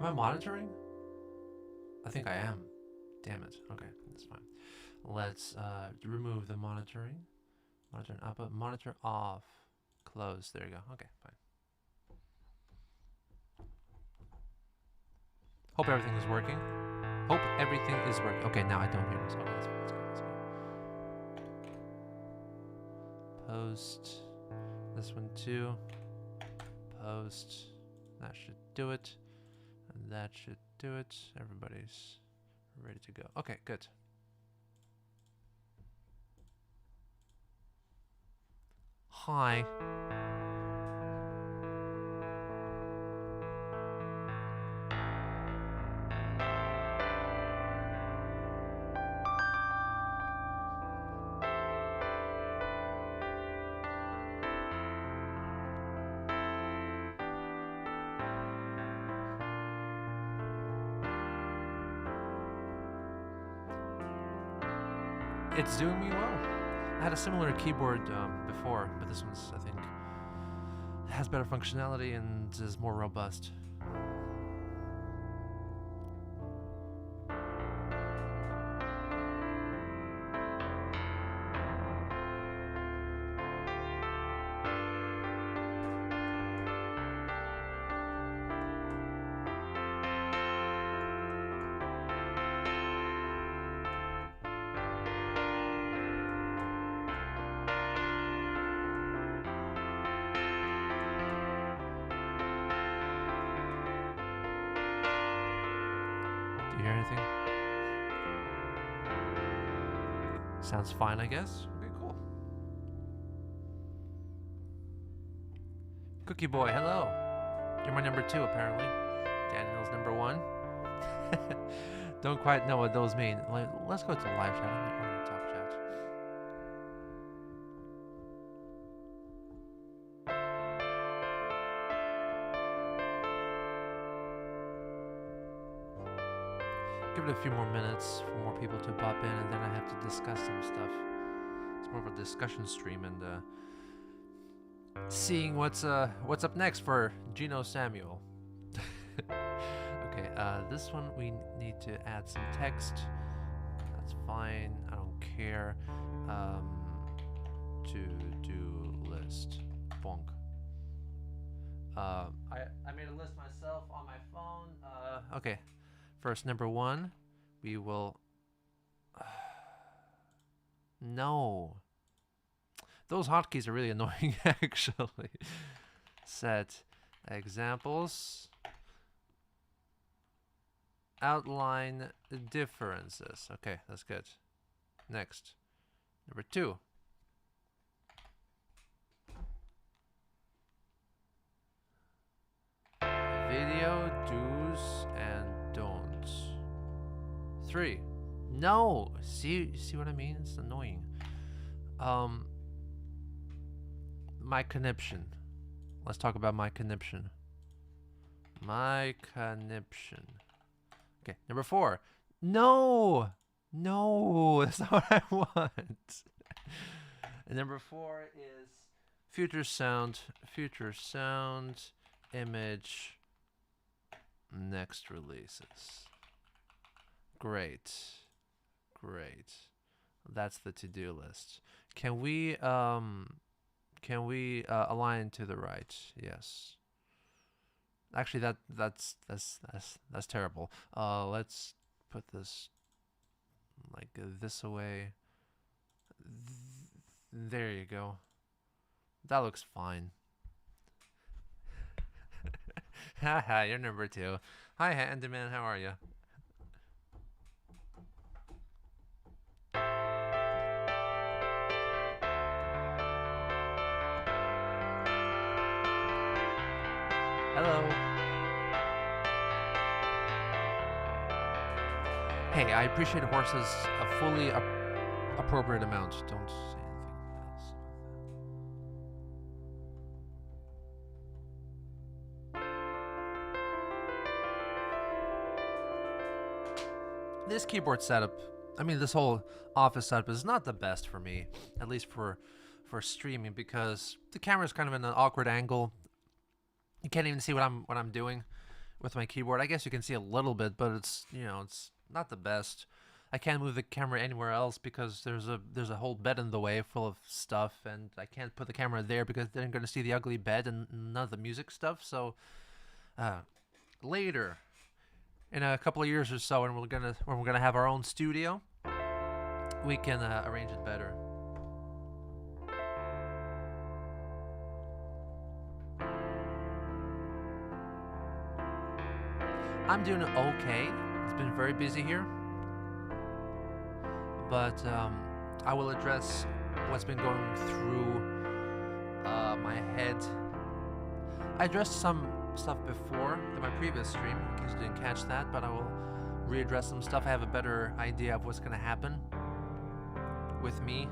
Am I monitoring? I think I am. Damn it. Okay, that's fine. Let's remove the monitoring. Monitor output. Monitor off. Close. There you go. Okay, fine. Hope everything is working. Hope everything is working. Okay, now I don't hear myself. Okay, that's fine. That's good. That's good. Post. This one too. Post. That should do it. And that should do it. Everybody's ready to go. Okay, good. Hi. It's doing me well. I had a similar keyboard before, but this one's, I think, has better functionality and is more robust. Do you hear anything? Sounds fine, I guess. Okay, cool. Cookie Boy, hello. You're my number 2, apparently. Daniel's number 1. Don't quite know what those mean. Let's go to live chat. I'm going to talk chat. Give it a few more minutes for more people to pop in, and then I have to discuss some stuff. It's more of a discussion stream and seeing what's up next for Geno Samuel. Okay, this one we need to add some text. That's fine. I don't care. To-do list. Bonk. I made a list myself on my phone. Okay. First, number 1, we will... No. Those hotkeys are really annoying, actually. Set examples. Outline differences. Okay, that's good. Next. Number 2. Video do's and don'ts. 3. No! See what I mean? It's annoying. My conniption. Let's talk about my conniption. My conniption. Okay, number 4. No! No! That's not what I want. And number 4 is future sound, image, next releases. Great. That's the to-do list. Can we align to the right? Yes. Actually, that's terrible. Let's put this like this away. There you go. That looks fine. Haha, you're number 2. Hi, Handyman, how are you? Hello. Hey, I appreciate horses a fully appropriate amount. Don't say anything else. This keyboard setup, I mean, this whole office setup is not the best for me, at least for streaming, because the camera's kind of in an awkward angle. You can't even see what I'm doing with my keyboard. I guess you can see a little bit, but it's, you know, it's not the best. I can't move the camera anywhere else because there's a whole bed in the way full of stuff, and I can't put the camera there because then I'm going to see the ugly bed and none of the music stuff. So later, in a couple of years or so, when we're gonna have our own studio, we can arrange it better. I'm doing okay. It's been very busy here, but I will address what's been going through my head. I addressed some stuff before in my previous stream, in case you didn't catch that, but I will readdress some stuff. I have a better idea of what's going to happen with me,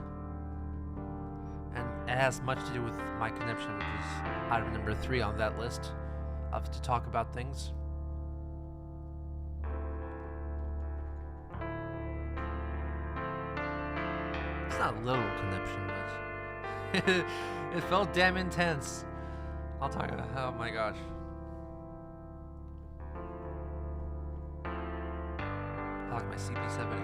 and it has much to do with my connection, which is item number 3 on that list of to talk about things. It's not a little conniption, but it felt damn intense. I'll talk about, oh my gosh. I like my CP70.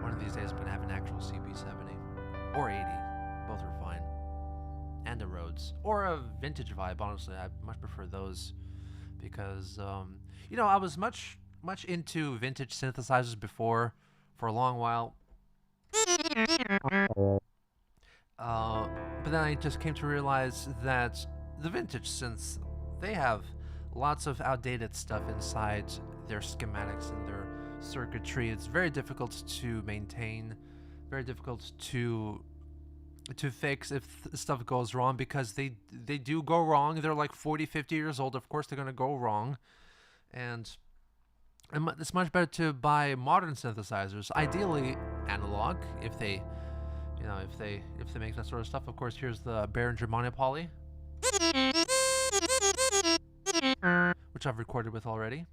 One of these days I'm going to have an actual CP70. Or 80. Both are fine. And a Rhodes. Or a vintage vibe, honestly. I much prefer those. Because, you know, I was much into vintage synthesizers before, for a long while. But then I just came to realize that the vintage synths, they have lots of outdated stuff inside their schematics and their circuitry. It's very difficult to maintain, very difficult to fix if stuff goes wrong, because they do go wrong. They're like 40, 50 years old. Of course they're going to go wrong. And it's much better to buy modern synthesizers, ideally analog, if they make that sort of stuff. Of course, here's the Behringer Monopoly, which I've recorded with already.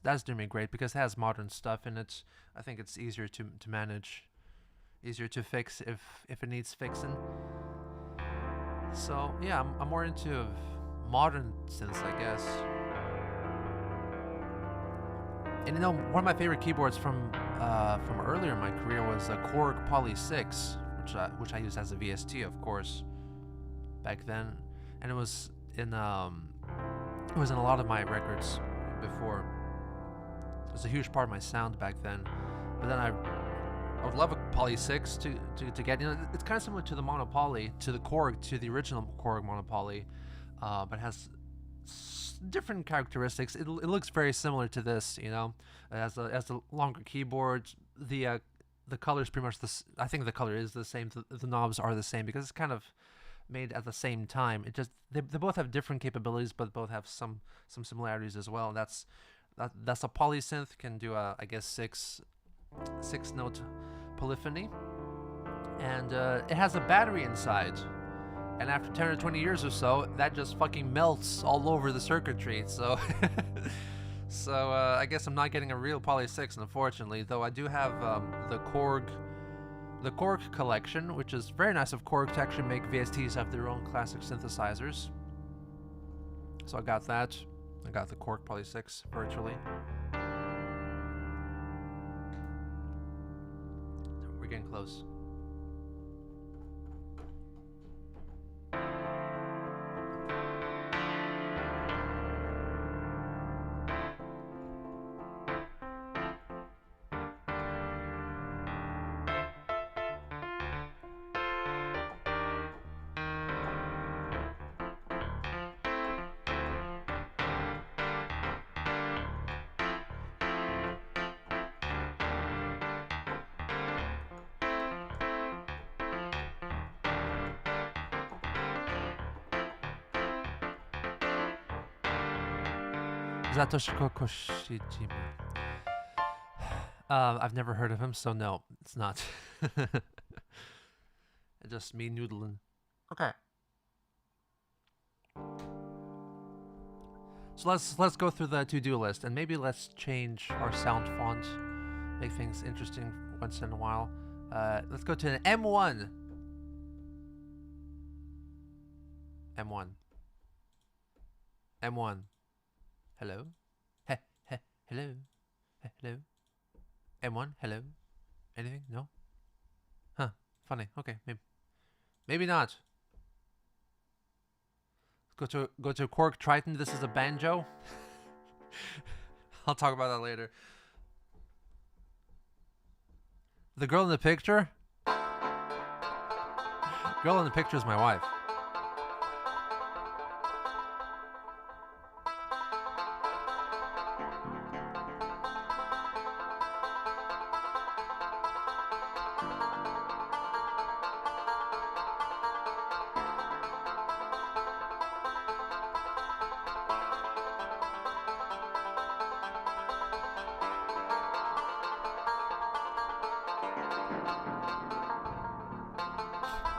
That's doing me great because it has modern stuff in it. I think it's easier to manage, easier to fix if it needs fixing. So yeah, I'm more into modern synths, I guess. And you know, one of my favorite keyboards from earlier in my career was a Korg Poly 6, which I used as a VST, of course, back then, and it was in a lot of my records before. It was a huge part of my sound back then. But then I would love a Poly 6 to get. You know, it's kind of similar to the Monopoly, to the Korg, to the original Korg Monopoly, but it has different characteristics. It looks very similar to this, you know. It has a longer keyboard. The color's pretty much I think the color is the same. The knobs are the same because it's kind of made at the same time. It just they both have different capabilities, but both have some similarities as well. That's a polysynth, can do a, I guess, six note polyphony, and it has a battery inside. And after 10 or 20 years or so, that just fucking melts all over the circuitry. So, I guess I'm not getting a real Poly 6, unfortunately. Though I do have the Korg collection, which is very nice of Korg to actually make VSTs have their own classic synthesizers. So I got that. I got the Korg Poly 6 virtually. We're getting close. Satoshi Koshijima. I've never heard of him, so no, it's not. It's just me noodling. Okay. So let's go through the to-do list, and maybe let's change our sound font, make things interesting once in a while. Let's go to an M1. M1. M1. Hello? Hello? Hello? M1? Hello? Anything? No? Huh. Funny. Okay. Maybe not. Go to Cork Triton. This is a banjo. I'll talk about that later. The girl in the picture? Girl in the picture is my wife.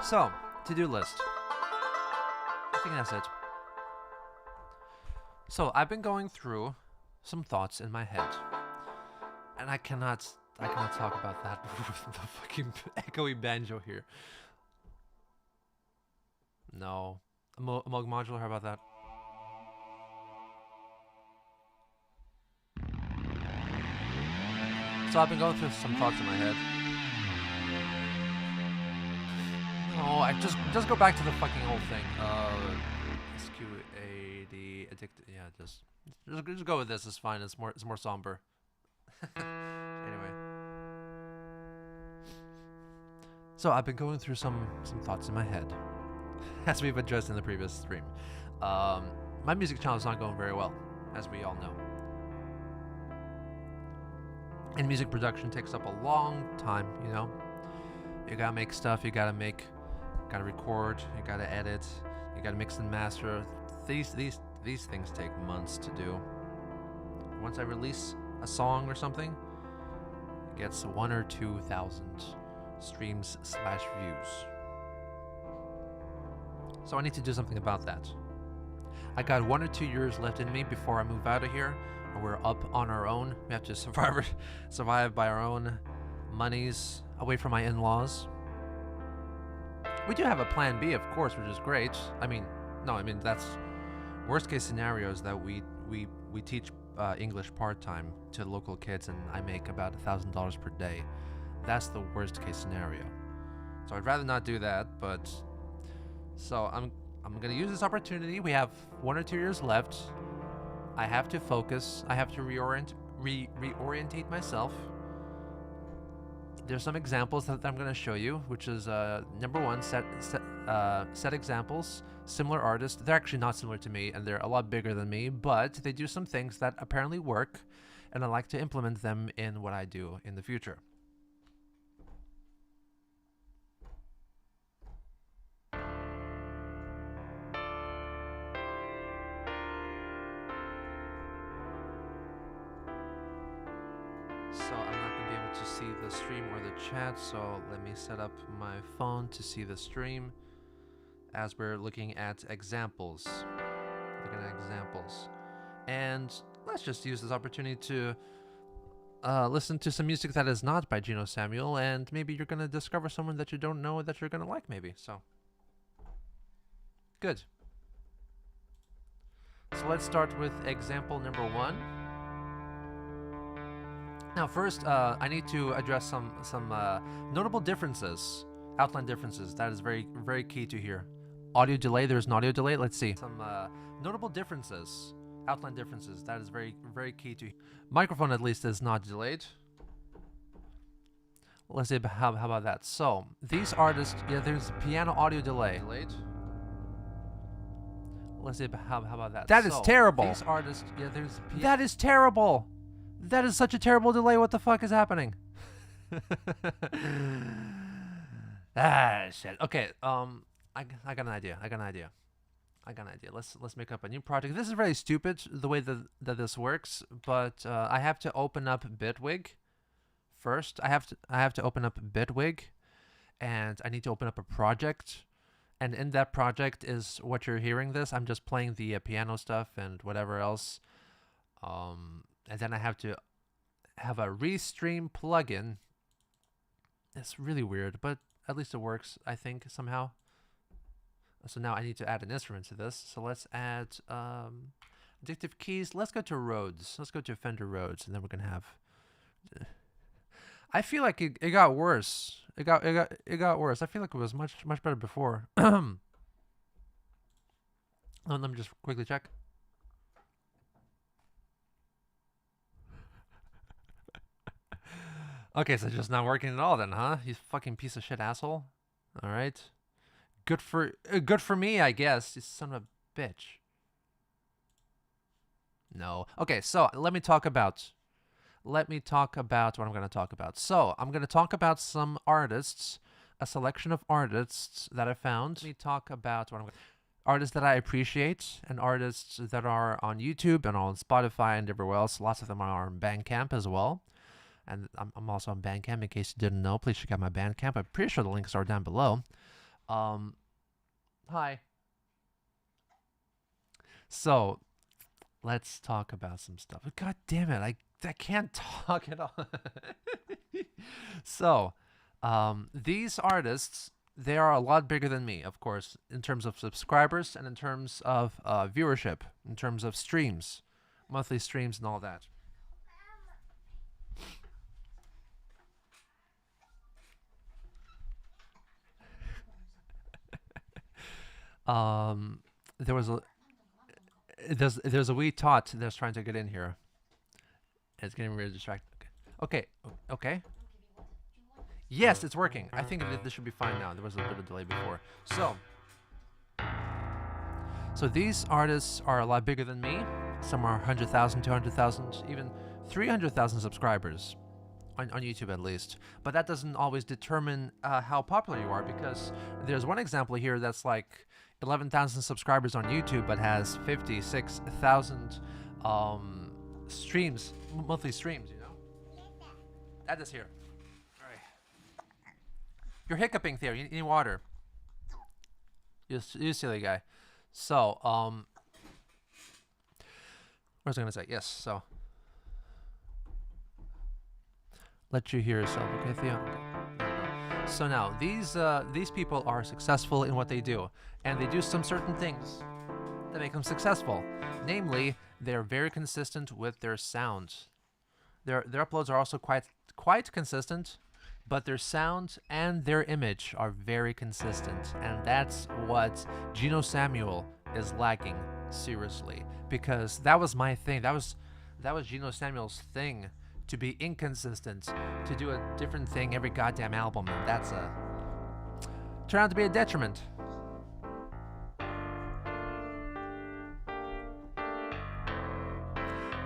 So, to-do list. I think that's it. So, I've been going through some thoughts in my head. And I cannot talk about that with the fucking echoey banjo here. No. A Moog modular, how about that? So I've been going through some thoughts in my head. No, I just go back to the fucking whole thing. SQAD addicted. Yeah, just go with this. It's fine. It's more somber. Anyway. So I've been going through some thoughts in my head, as we've addressed in the previous stream. My music channel is not going very well, as we all know. And music production takes up a long time, you know. You gotta make stuff, you gotta record, you gotta edit, you gotta mix and master. These things take months to do. Once I release a song or something, it gets 1,000 or 2,000 streams / views. So I need to do something about that. I got 1 or 2 years left in me before I move out of here, and we're up on our own. We have to survive by our own monies, away from my in-laws. We do have a plan B, of course, which is great. I mean, that's worst case scenario is that we teach English part-time to local kids, and I make about $1,000 per day. That's the worst case scenario. So I'd rather not do that, but so I'm gonna use this opportunity. We have 1 or 2 years left. I have to focus. I have to reorientate myself. There's some examples that I'm going to show you, which is number one, set examples, similar artists. They're actually not similar to me, and they're a lot bigger than me, but they do some things that apparently work, and I like to implement them in what I do in the future. So I'm not going to be able to see the stream or the chat, so let me set up my phone to see the stream as we're looking at examples. And let's just use this opportunity to listen to some music that is not by Geno Samuel, and maybe you're going to discover someone that you don't know that you're going to like, maybe. So, good. So let's start with example number 1. Now, first, I need to address some notable differences, outline differences. That is very, very key to hear. Audio delay. There's an audio delay. Let's see. Some notable differences, outline differences. That is very, very key to. Microphone, at least, is not delayed. Let's see. How about that? So these artists, yeah, there's piano audio delay. Delayed. Let's see. How about that? That is terrible. These artists, yeah, there's. That is terrible. That is such a terrible delay. What the fuck is happening? Shit. Okay. I got an idea. Let's make up a new project. This is very stupid the way that this works, but I have to open up Bitwig first. I have to open up Bitwig, and I need to open up a project. And in that project is what you're hearing. This I'm just playing the piano stuff and whatever else. And then I have to have a Restream plugin It's really weird, but at least it works, I think, somehow. So now I need to add an instrument to this. So let's add addictive keys. Let's go to Rhodes. Let's go to Fender Rhodes, and then we're gonna have. I feel like it got worse. It got worse. I feel like it was much better before. Let me just quickly check. Okay, so it's just not working at all then, huh? You fucking piece of shit asshole. All right. Good for me, I guess. You son of a bitch. No. Okay, so let me talk about what I'm going to talk about. So, I'm going to talk about some artists, a selection of artists that I found. Let me talk about artists that I appreciate and artists that are on YouTube and on Spotify and everywhere else. Lots of them are on Bandcamp as well. And I'm also on Bandcamp, in case you didn't know. Please check out my Bandcamp. I'm pretty sure the links are down below. Hi. So, let's talk about some stuff. God damn it, I can't talk at all. So, these artists, they are a lot bigger than me, of course, in terms of subscribers and in terms of viewership, in terms of streams, monthly streams and all that. There's a wee tot that's trying to get in here. It's getting really distracted. Okay. Yes, it's working. I think this should be fine now. There was a bit of delay before. So these artists are a lot bigger than me. Some are 100,000, 200,000, even 300,000 subscribers. On YouTube at least, but that doesn't always determine how popular you are, because there's one example here that's like 11,000 subscribers on YouTube but has 56,000 streams, monthly streams, you know? Add this here. All right. You're hiccuping, Theo. You need water. You silly guy. So, what was I going to say? Yes, so. Let you hear yourself, okay, Theo? Okay. So now, these people are successful in what they do, and they do some certain things that make them successful. Namely, they're very consistent with their sound. Their uploads are also quite consistent, but their sound and their image are very consistent, and that's what Geno Samuel is lacking seriously, because that was my thing. That was Geno Samuel's thing. To be inconsistent, to do a different thing every goddamn album, and that's turned out to be a detriment.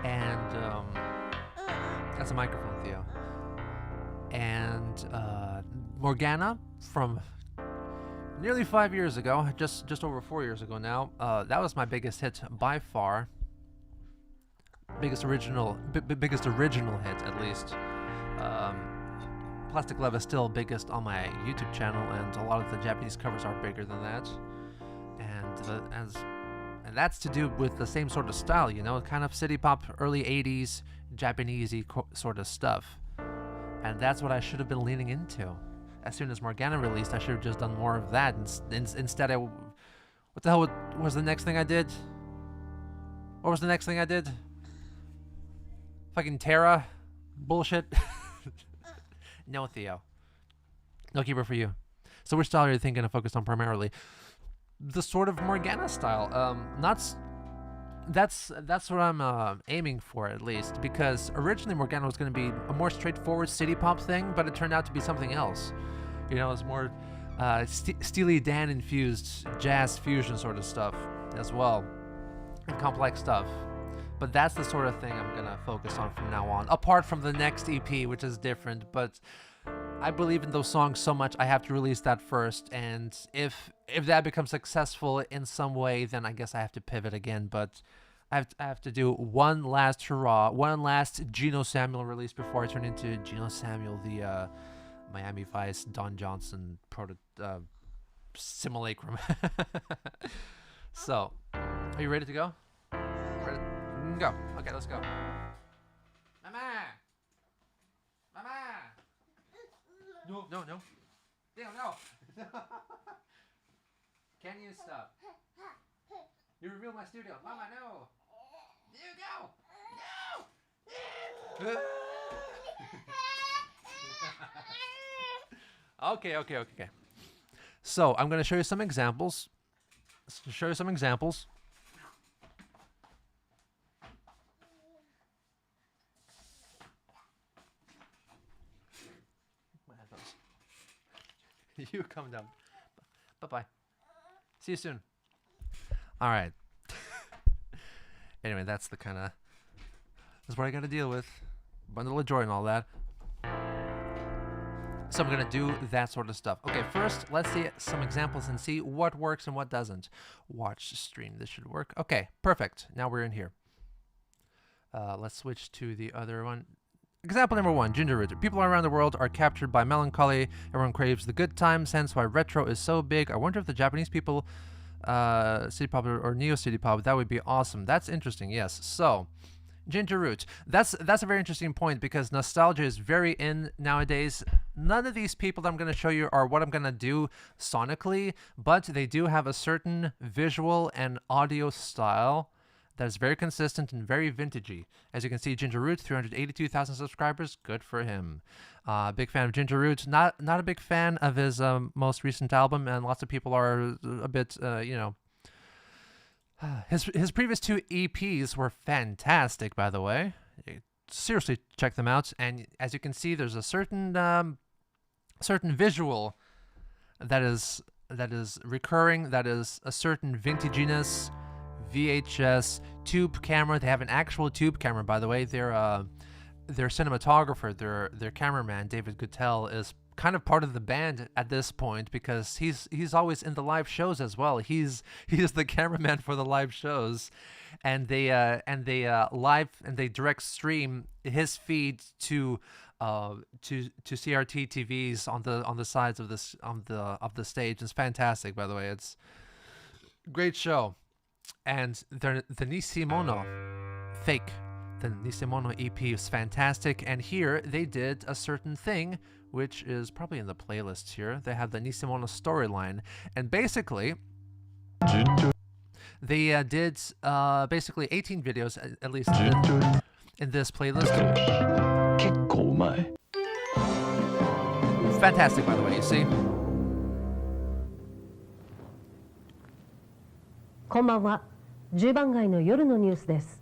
And that's a microphone, Theo. And Morgana from nearly 5 years ago, just over 4 years ago now. That was my biggest hit by far. Biggest original hit, at least. Plastic Love is still biggest on my YouTube channel, and a lot of the Japanese covers are bigger than that. And that's to do with the same sort of style, you know, kind of city pop, early 80s, Japanesey sort of stuff. And that's what I should have been leaning into. As soon as Morgana released, I should have just done more of that. Instead, what the hell was the next thing I did? What was the next thing I did? Fucking Terra bullshit. No, Theo. No keeper for you. So which style are you thinking of focus on primarily? The sort of Morgana style. That's what I'm aiming for, at least, because originally Morgana was going to be a more straightforward city pop thing, but it turned out to be something else. You know, it's more Steely Dan infused jazz fusion sort of stuff as well, and complex stuff. But that's the sort of thing I'm going to focus on from now on, apart from the next EP, which is different. But I believe in those songs so much, I have to release that first. And if that becomes successful in some way, then I guess I have to pivot again. But I have to do one last hurrah, one last Geno Samuel release before I turn into Geno Samuel, the Miami Vice, Don Johnson simulacrum. So, are you ready to go? Ready? Go. Okay, let's go. Mama! No. Damn, no. Can you stop? You revealed my studio. Mama, no. You go. No. Okay. So I'm going to show you some examples. You come down. Bye-bye. See you soon. All right. Anyway, that's what I got to deal with. Bundle of joy and all that. So I'm going to do that sort of stuff. Okay, first, let's see some examples and see what works and what doesn't. Watch stream. This should work. Okay, perfect. Now we're in here. Let's switch to the other one. Example number 1, Ginger Root. People around the world are captured by melancholy. Everyone craves the good times, hence why retro is so big. I wonder if the Japanese people, city pop or neo city pop, that would be awesome. That's interesting, yes. So, Ginger Root. That's a very interesting point because nostalgia is very in nowadays. None of these people that I'm going to show you are what I'm going to do sonically, but they do have a certain visual and audio style that is very consistent and very vintagey. As you can see, Ginger Root, 382,000 subscribers. Good for him. Big fan of Ginger Root. Not a big fan of his most recent album, and lots of people are a bit, His previous 2 EPs were fantastic, by the way. Seriously, check them out. And as you can see, there's a certain visual that is recurring. That is a certain vintaginess. VHS tube camera. They have an actual tube camera, by the way. Their cinematographer, their cameraman, David Guttell, is kind of part of the band at this point because he's always in the live shows as well. He's the cameraman for the live shows, and they direct stream his feed to CRT TVs on the sides of the stage. It's fantastic, by the way. It's a great show. And the Nisimono fake, the Nisimono EP is fantastic. And here they did a certain thing, which is probably in the playlist here. They have the Nisimono storyline, and basically they did basically 18 videos at least in this playlist. Fantastic, by the way. You see. こんばんは。10番街の夜のニュースです。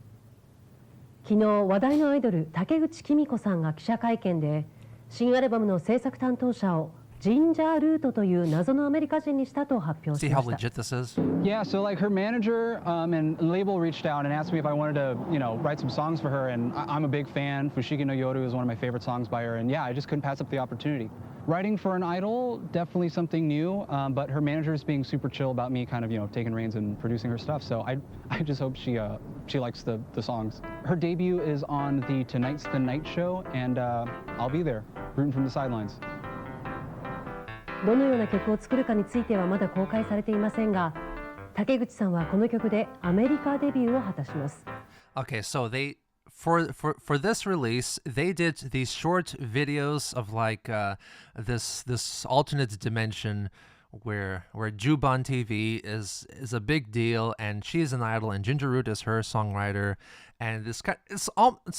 昨日話題のアイドル竹内貴美子さんが記者会見で新アルバムの制作担当者をジンジャールートという謎のアメリカ人にしたと発表し See ま how した。 legit this is? Yeah, so like her manager and label reached out and asked me if I wanted to, write some songs for her, and I'm a big fan. Fushigi no Yoru is one of my favorite songs by her, and yeah, I just couldn't pass up the opportunity. Writing for an idol, definitely something new, but her manager is being super chill about me kind of, taking reins and producing her stuff, so I just hope she likes the songs. Her debut is on the Tonight's the Night show, and I'll be there, rooting from the sidelines. どのような曲を作るかについてはまだ公開されていませんが、竹口さんはこの曲でアメリカデビューを果たします。Okay, so for this release, they did these short videos of like this alternate dimension where Juban TV is a big deal, and she's an idol, and Ginger Root is her songwriter, and it's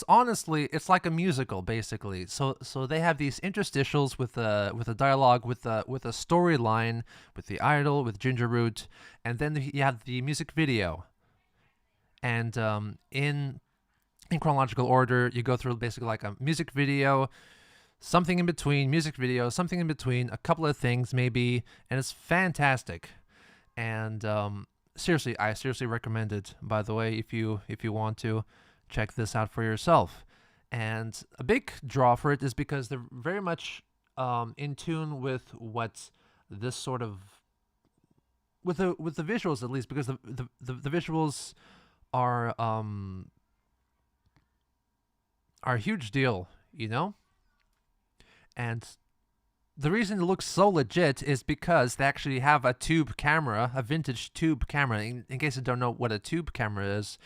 honestly it's like a musical basically. So they have these interstitials with a dialogue, with a storyline, with the idol, with Ginger Root, and then you have the music video, and in chronological order, you go through basically like a music video, something in between, music video, something in between, a couple of things maybe, and it's fantastic. And I seriously recommend it, by the way, if you want to check this out for yourself. And a big draw for it is because they're very much in tune with what this sort of with the visuals, at least, because the visuals are a huge deal, and the reason it looks so legit is because they actually have a tube camera, a vintage tube camera. In case you don't know what a tube camera is,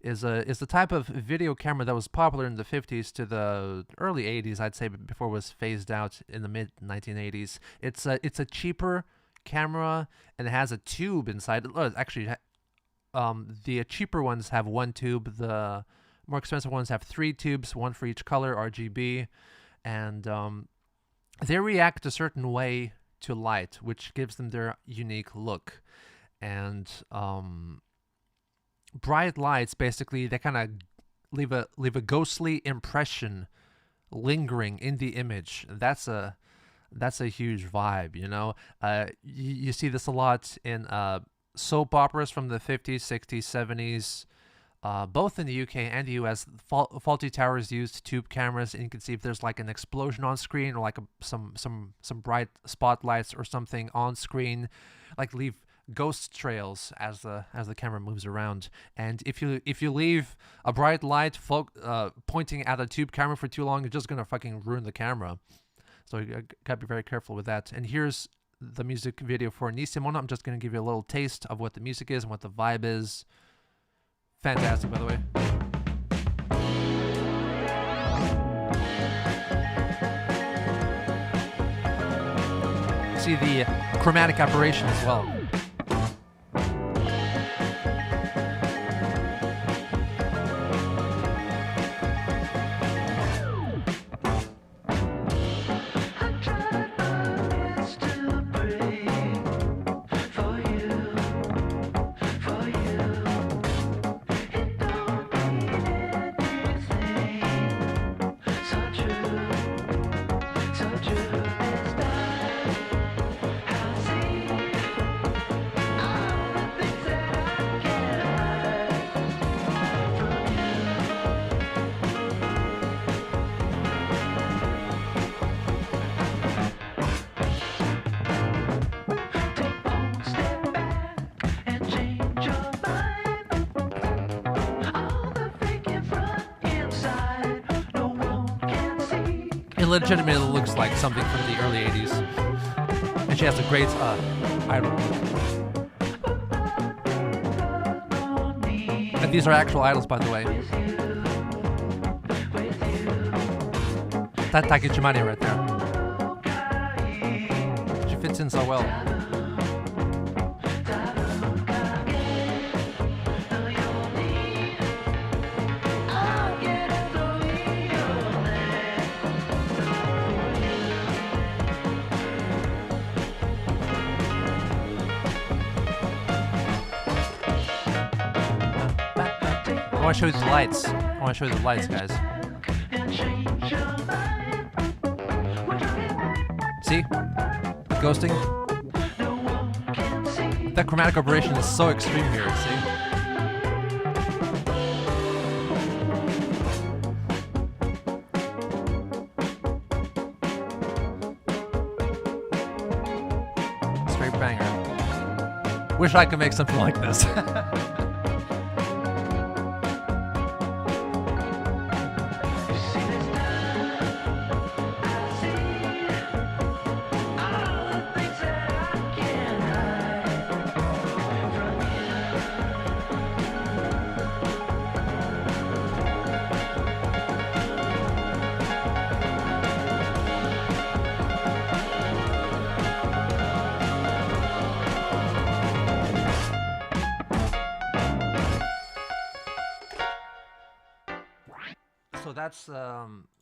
is the type of video camera that was popular in the 50s to the early 80s, I'd say, before it was phased out in the mid 1980s. It's a cheaper camera, and it has a tube inside. Actually, the cheaper ones have one tube. The more expensive ones have 3 tubes, one for each color, RGB, and they react a certain way to light, which gives them their unique look. And bright lights, basically, they kind of leave a ghostly impression lingering in the image. That's a huge vibe, you know. You see this a lot in soap operas from the 50s, 60s, 70s, both in the UK and the US. Faulty Towers used tube cameras, and you can see if there's like an explosion on screen or like some bright spotlights or something on screen, like leave ghost trails as the camera moves around. And if you leave a bright light pointing at a tube camera for too long, you're just gonna fucking ruin the camera. So you gotta be very careful with that. And here's the music video for Nisimono. I'm just gonna give you a little taste of what the music is and what the vibe is. Fantastic, by the way. See the chromatic aberration as well. Legitimately looks like something from the early 80s. And she has a great idol. And these are actual idols, by the way. That Takechimani right there. She fits in so well. I want to show you the lights. I want to show you the lights, guys. See? Ghosting. That chromatic aberration is so extreme here, see? Straight banger. Wish I could make something like this.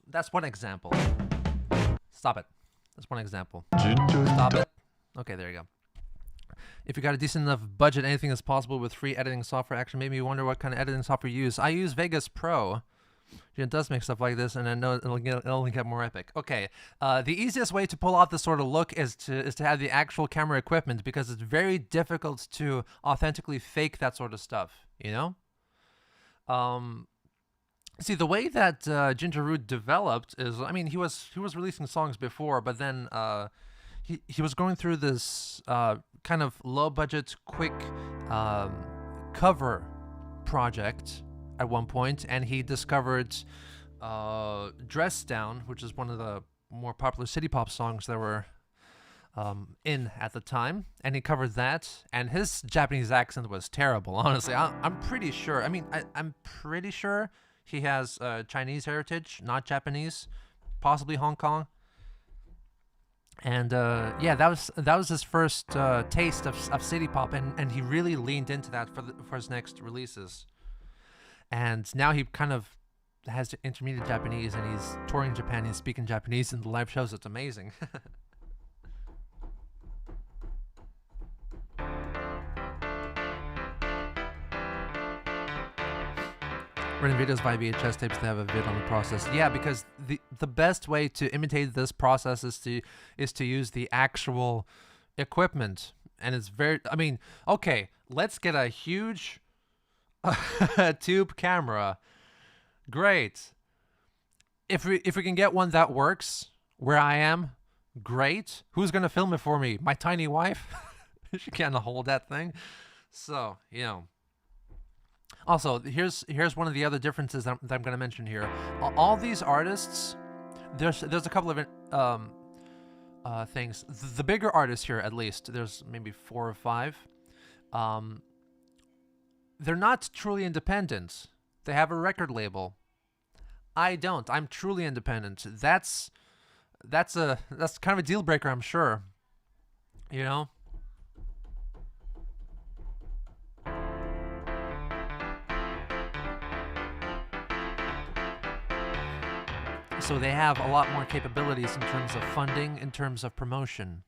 That's one example. Stop it. That's one example. Stop it. Okay, there you go. If you got a decent enough budget, anything is possible with free editing software. Actually, made me wonder what kind of editing software you use. I use Vegas Pro. It does make stuff like this, and I know it'll only get more epic. Okay, the easiest way to pull off this sort of look is to have the actual camera equipment, because it's very difficult to authentically fake that sort of stuff. You know. See, the way that Gingeroo developed is, I mean, he was releasing songs before, but then he was going through this kind of low budget, quick cover project at one point, and he discovered Dress Down, which is one of the more popular city pop songs that were in at the time, and he covered that, and his Japanese accent was terrible. Honestly, I'm pretty sure. I mean, I'm pretty sure he has Chinese heritage, not Japanese, possibly Hong Kong. And yeah, that was his first taste of city pop, and he really leaned into that for his next releases. And now he kind of has intermediate Japanese, and he's touring Japan. He's speaking Japanese in the live shows. It's amazing. Running videos via VHS tapes to have a vid on the process. Yeah, because the best way to imitate this process is to use the actual equipment, and it's very. I mean, okay, let's get a huge tube camera. Great. If we can get one that works where I am, great. Who's gonna film it for me? My tiny wife. She can't hold that thing. So Also, here's one of the other differences that I'm going to mention here. All these artists, there's a couple of things. The bigger artists here, at least, there's maybe 4 or 5. They're not truly independent. They have a record label. I don't. I'm truly independent. That's kind of a deal breaker, I'm sure. So they have a lot more capabilities in terms of funding, in terms of promotion.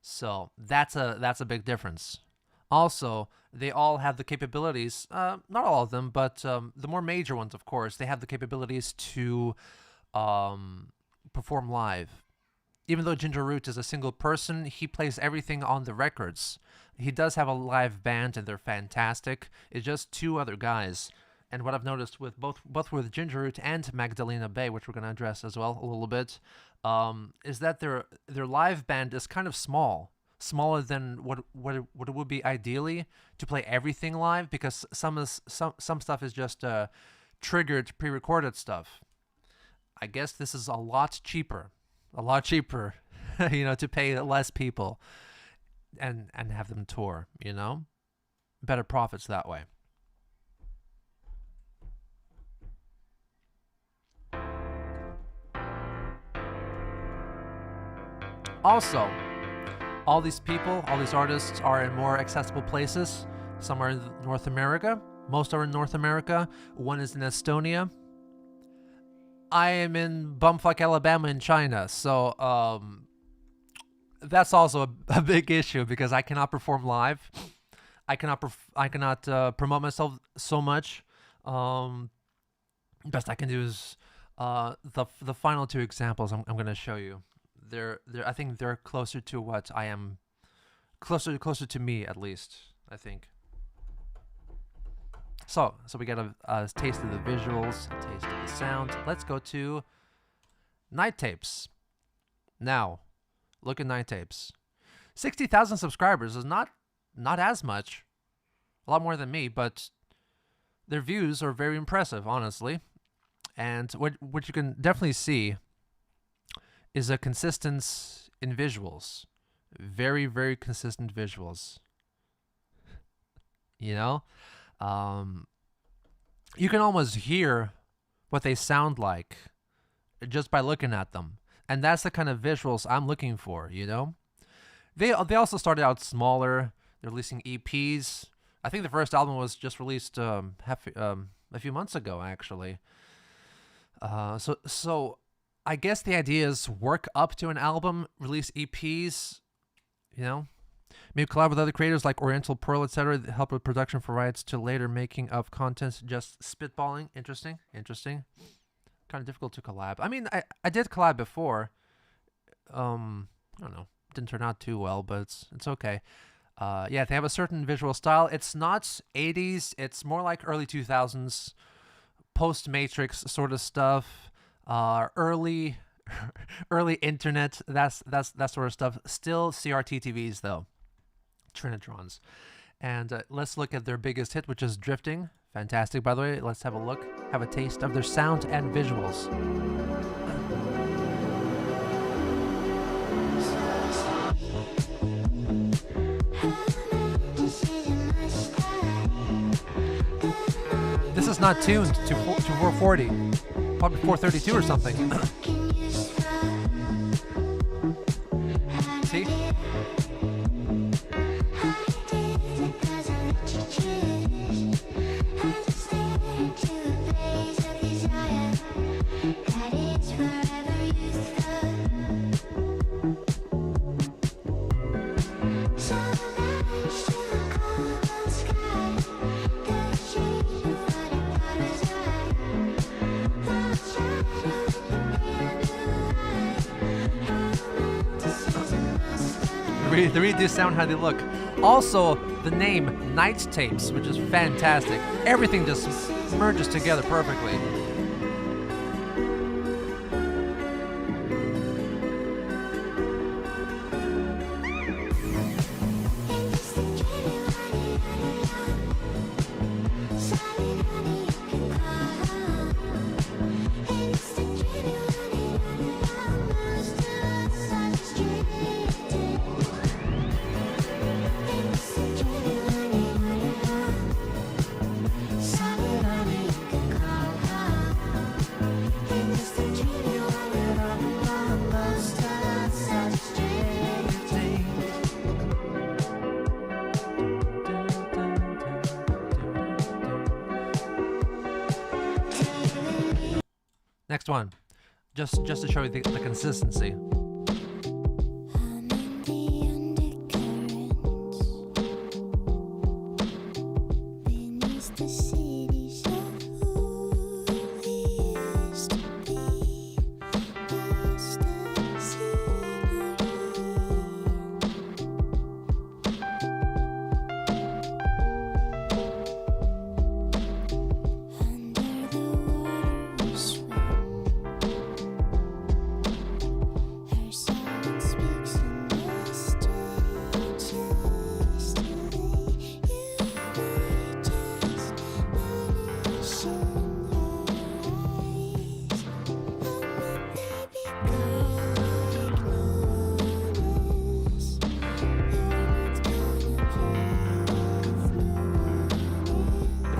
So that's a big difference. Also, they all have the capabilities, not all of them, but the more major ones, of course, they have the capabilities to perform live. Even though Ginger Root is a single person, he plays everything on the records. He does have a live band, and they're fantastic. It's just 2 other guys. And what I've noticed with both with Ginger Root and Magdalena Bay, which we're going to address as well a little bit, is that their live band is kind of smaller than what it would be ideally to play everything live, because some stuff is just triggered pre-recorded stuff. I guess this is a lot cheaper, to pay less people and have them tour. Better profits that way. Also, all these artists are in more accessible places. Some are in North America. Most are in North America. One is in Estonia. I am in bumfuck Alabama in China. So that's also a big issue, because I cannot perform live. I cannot promote myself so much. Best I can do is the final 2 examples I'm going to show you. I think they're closer to what I am, closer to me, at least, I think. So we get a taste of the visuals, a taste of the sound. Let's go to Night Tapes. Now, look at Night Tapes. 60,000 subscribers is not as much, a lot more than me, but their views are very impressive, honestly. And what you can definitely see is a consistency in visuals. Very, very consistent visuals. You can almost hear what they sound like just by looking at them. And that's the kind of visuals I'm looking for, They also started out smaller. They're releasing EPs. I think the first album was just released a few months ago, actually. So I guess the idea is work up to an album, release EPs, maybe collab with other creators like Oriental Pearl, etc., that help with production for rights to later making of content, just spitballing. Interesting. Kind of difficult to collab. I mean, I did collab before. I don't know. Didn't turn out too well, but it's okay. Yeah, they have a certain visual style. It's not 80s. It's more like early 2000s, post-Matrix sort of stuff. Early internet, that sort of stuff. Still CRT TVs though, Trinitrons. And let's look at their biggest hit, which is Drifting. Fantastic, by the way. Let's have a look, have a taste of their sound and visuals. not tuned to 440, probably 432 or something. See? They really do sound how they look. Also, the name Night Tapes, which is fantastic. Everything just merges together perfectly. Next one, just to show you the consistency.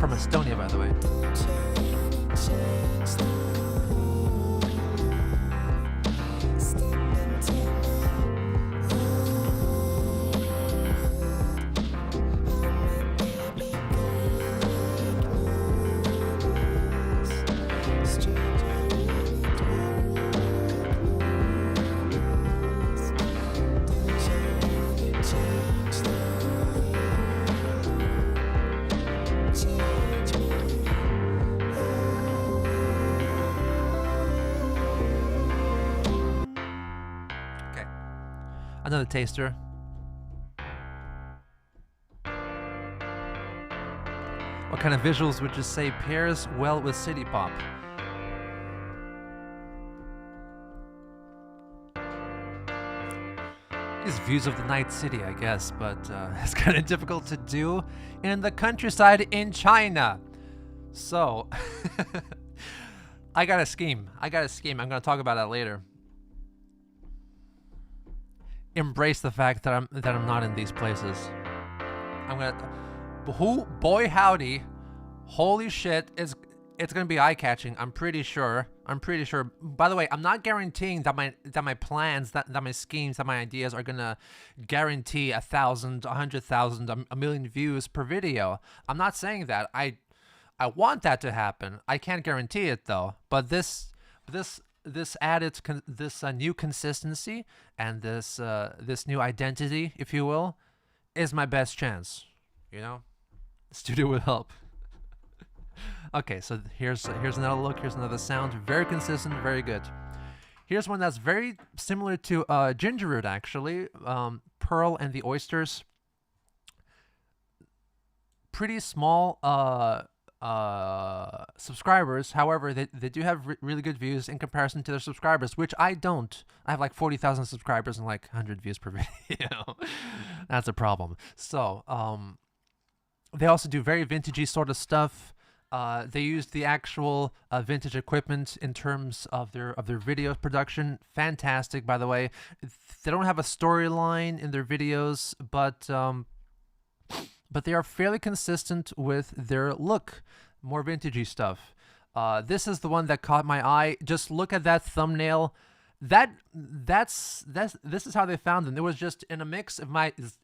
From Estonia, by the way. Another taster. What kind of visuals would you say pairs well with city pop? These views of the night city, I guess, but it's kind of difficult to do in the countryside in China. So, I got a scheme. I'm going to talk about that later. Embrace the fact that I'm not in these places. Boy howdy, holy shit, it's gonna be eye-catching. I'm pretty sure. By the way, I'm not guaranteeing that my plans, that my schemes, that my ideas are gonna guarantee 1,000, 100,000, a million views per video. I'm not saying that. I want that to happen. I can't guarantee it though. But this new consistency and this new identity, if you will, is my best chance. You know, the studio will help. Okay, so here's another look. Here's another sound. Very consistent, very good. Here's one that's very similar to Ginger Root, actually. Pearl and the Oysters. Pretty small subscribers. However, they do have really good views in comparison to their subscribers, which I don't. I have like 40,000 subscribers and like 100 views per video. That's a problem. So they also do very vintagey sort of stuff. They use the actual vintage equipment in terms of their video production. Fantastic, by the way. They don't have a storyline in their videos, but they are fairly consistent with their look. More vintagey stuff. This is the one that caught my eye. Just look at that thumbnail. This is how they found them. It was just in a mix of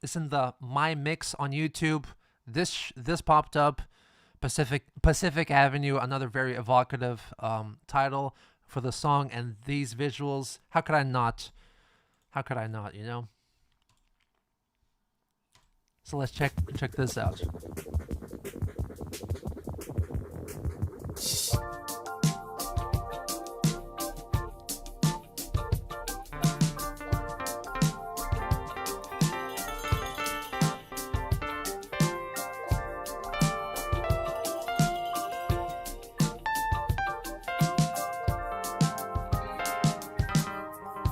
it's in the my mix on YouTube. This popped up. Pacific Avenue, another very evocative title for the song, and these visuals. How could I not? You know. So let's check this out.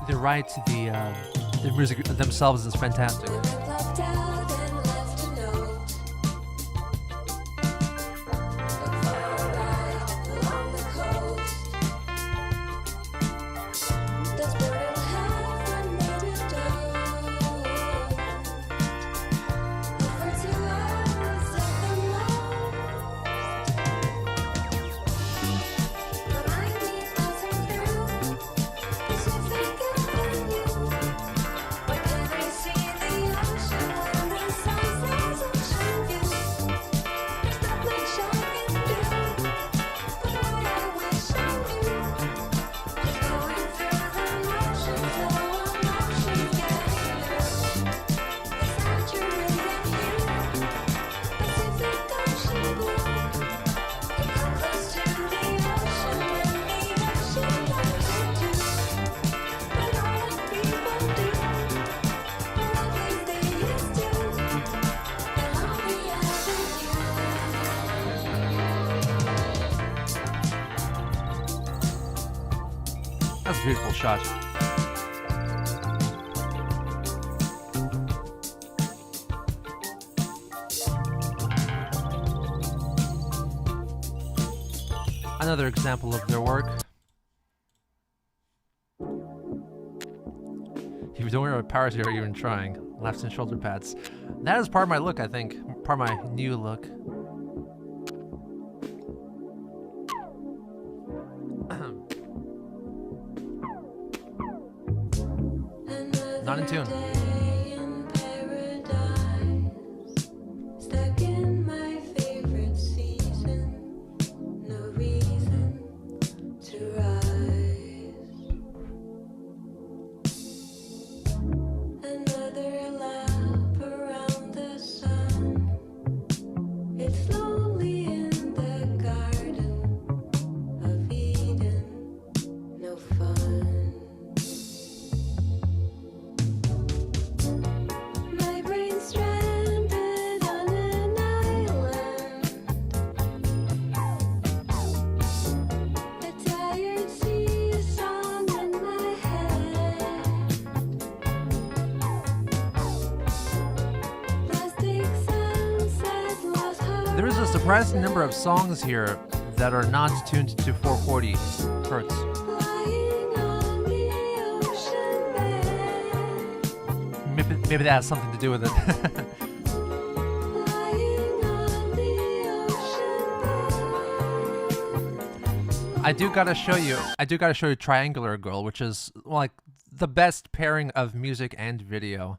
Right, the music themselves is fantastic. That's a beautiful shot. Another example of their work. If you don't wear a power zero, you're even trying. Left and shoulder pads. That is part of my look, I think. Part of my new look. Not in tune. There is a surprising number of songs here that are not tuned to 440 hertz. Maybe that has something to do with it. I do gotta show you Triangular Girl, which is like the best pairing of music and video.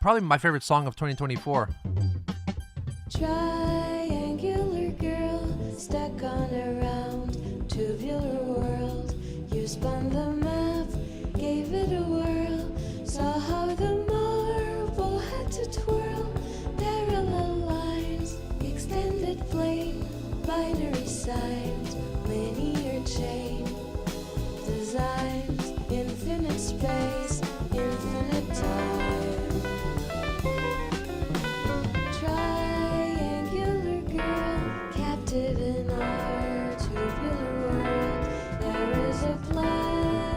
Probably my favorite song of 2024. Triangular girl, stuck on a round tubular world. You spun the map, gave it a whirl, saw how the marble had to twirl. Parallel lines, extended plane, binary signs, linear chain, designs, infinite space, infinite time. In our tubular world, there is a plan.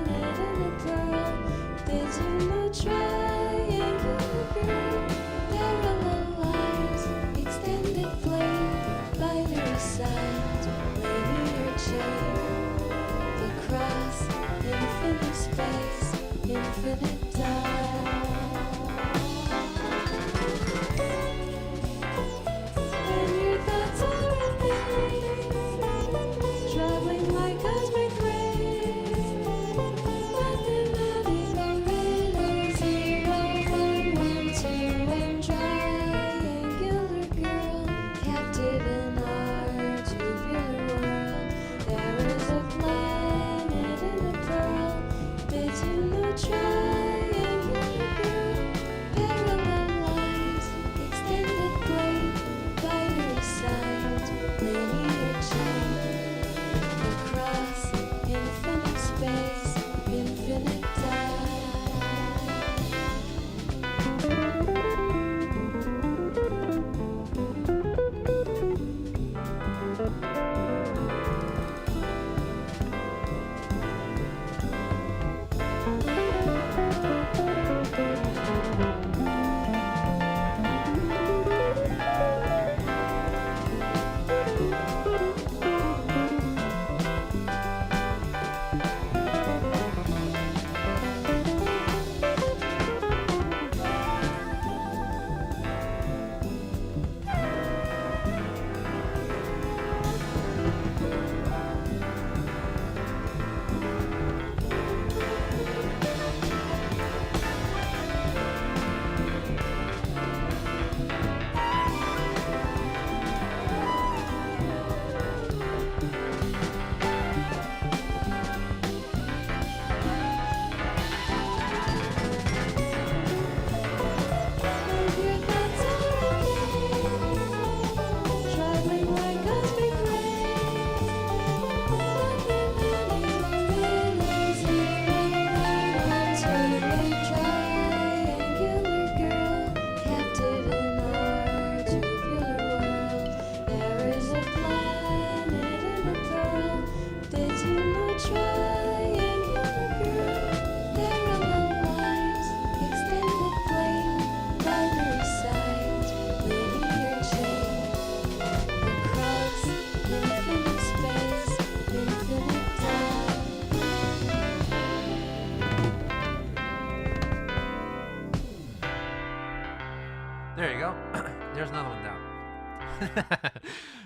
go. There's another one down.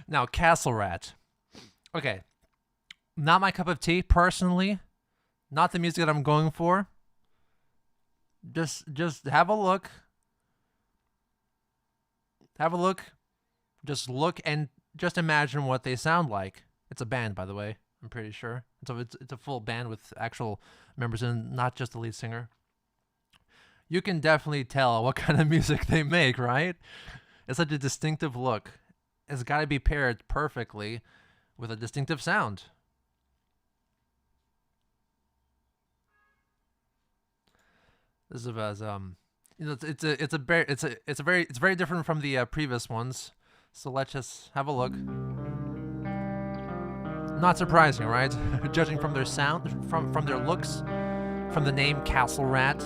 Now, Castle Rat. Okay. Not my cup of tea, personally. Not the music that I'm going for. Just have a look. Have a look. Just look and just imagine what they sound like. It's a band, by the way. I'm pretty sure. It's a full band with actual members and not just the lead singer. You can definitely tell what kind of music they make, right? It's such a distinctive look. It's got to be paired perfectly with a distinctive sound. This is as it's very different from the previous ones. So let's just have a look. Not surprising, right? Judging from their sound, from their looks, from the name Castle Rat,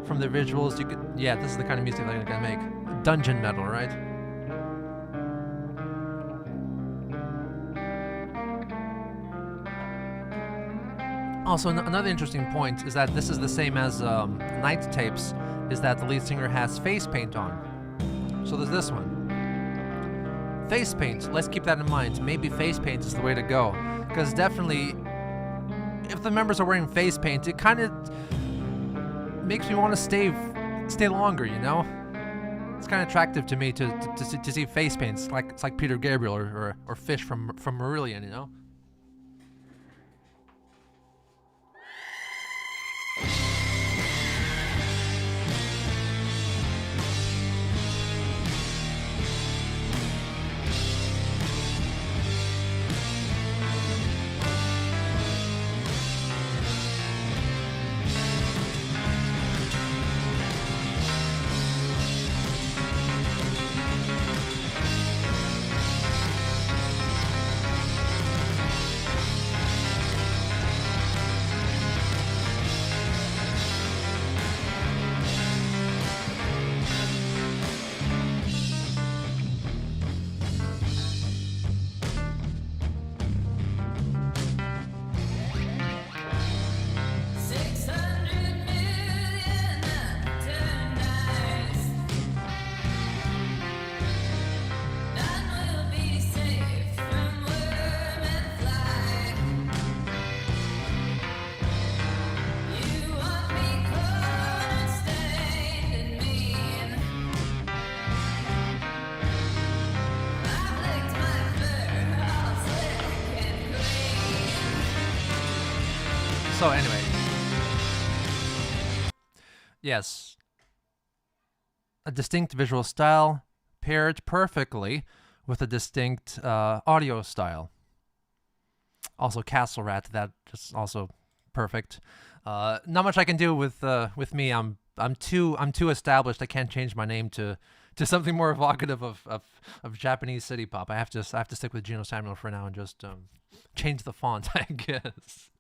from their visuals, this is the kind of music they're gonna make. Dungeon metal, right? Also, another interesting point is that this is the same as Night Tapes, is that the lead singer has face paint on. So there's this one. Face paint, let's keep that in mind. Maybe face paint is the way to go. Because definitely, if the members are wearing face paint, it kind of makes me want to stay longer, you know? It's kind of attractive to me to see face paints. It's like Peter Gabriel or Fish from Marillion, you know? So anyway, yes, a distinct visual style paired perfectly with a distinct audio style. Also, Castle Rat, that just also perfect. Not much I can do with me. I'm too established. I can't change my name to something more evocative of Japanese city pop. I have to stick with Geno Samuel for now and just change the font, I guess.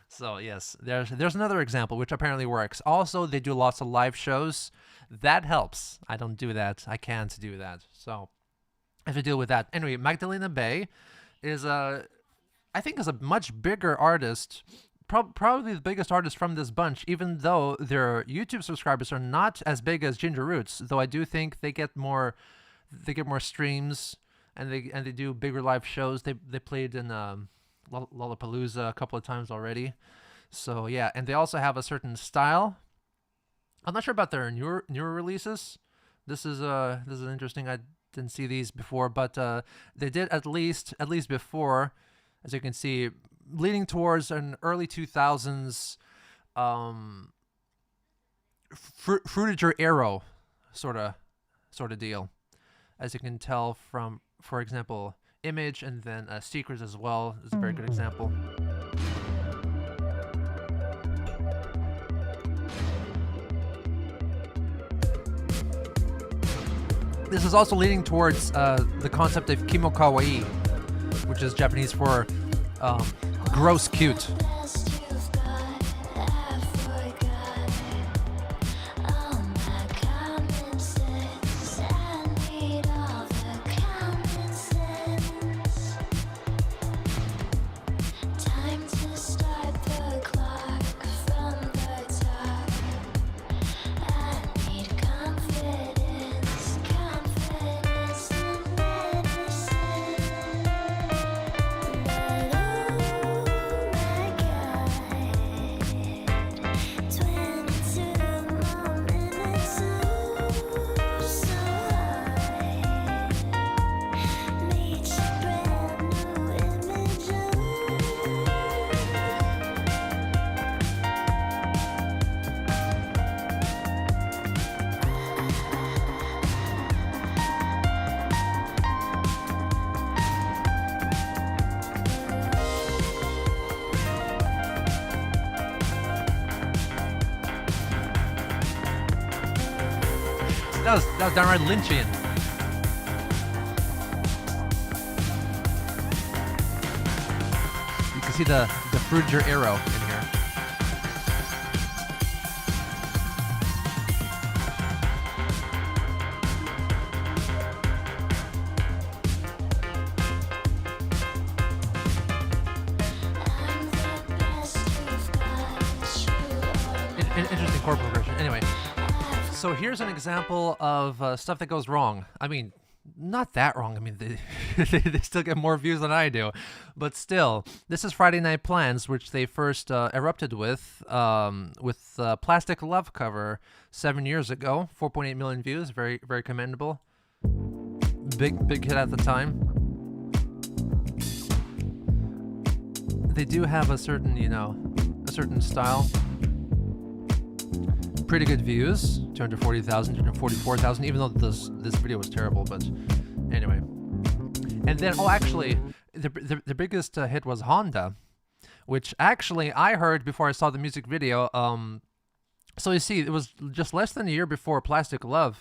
So yes, there's another example which apparently works. Also, they do lots of live shows. That helps. I don't do that. I can't do that. So I have to deal with that. Anyway, Magdalena Bay is I think is a much bigger artist. Probably the biggest artist from this bunch, even though their YouTube subscribers are not as big as Ginger Roots. Though I do think they get more streams and they do bigger live shows. They played in Lollapalooza a couple of times already. So yeah, and they also have a certain style. I'm not sure about their newer releases. This is interesting. I didn't see these before, but they did at least before, as you can see, leading towards an early 2000s fruitager arrow sort of deal, as you can tell from, for example, Image, and then Secrets as well is a very good example. This is also leading towards the concept of kimo kawaii, which is Japanese for gross cute. was downright Lynchian. You can see the Fruger arrow in here. Interesting chord progression. Anyway, so here's an example of stuff that goes wrong. I mean, not that wrong. I mean, they still get more views than I do, but still, this is Friday Night Plans, which they first erupted with Plastic Love cover 7 years ago. 4.8 million views. Very, very commendable. Big hit at the time. They do have a certain, a certain style. Pretty good views, 240,000, 244,000, even though this video was terrible, but anyway. And then, actually, the biggest hit was Honda, which actually I heard before I saw the music video. So you see, it was just less than a year before Plastic Love,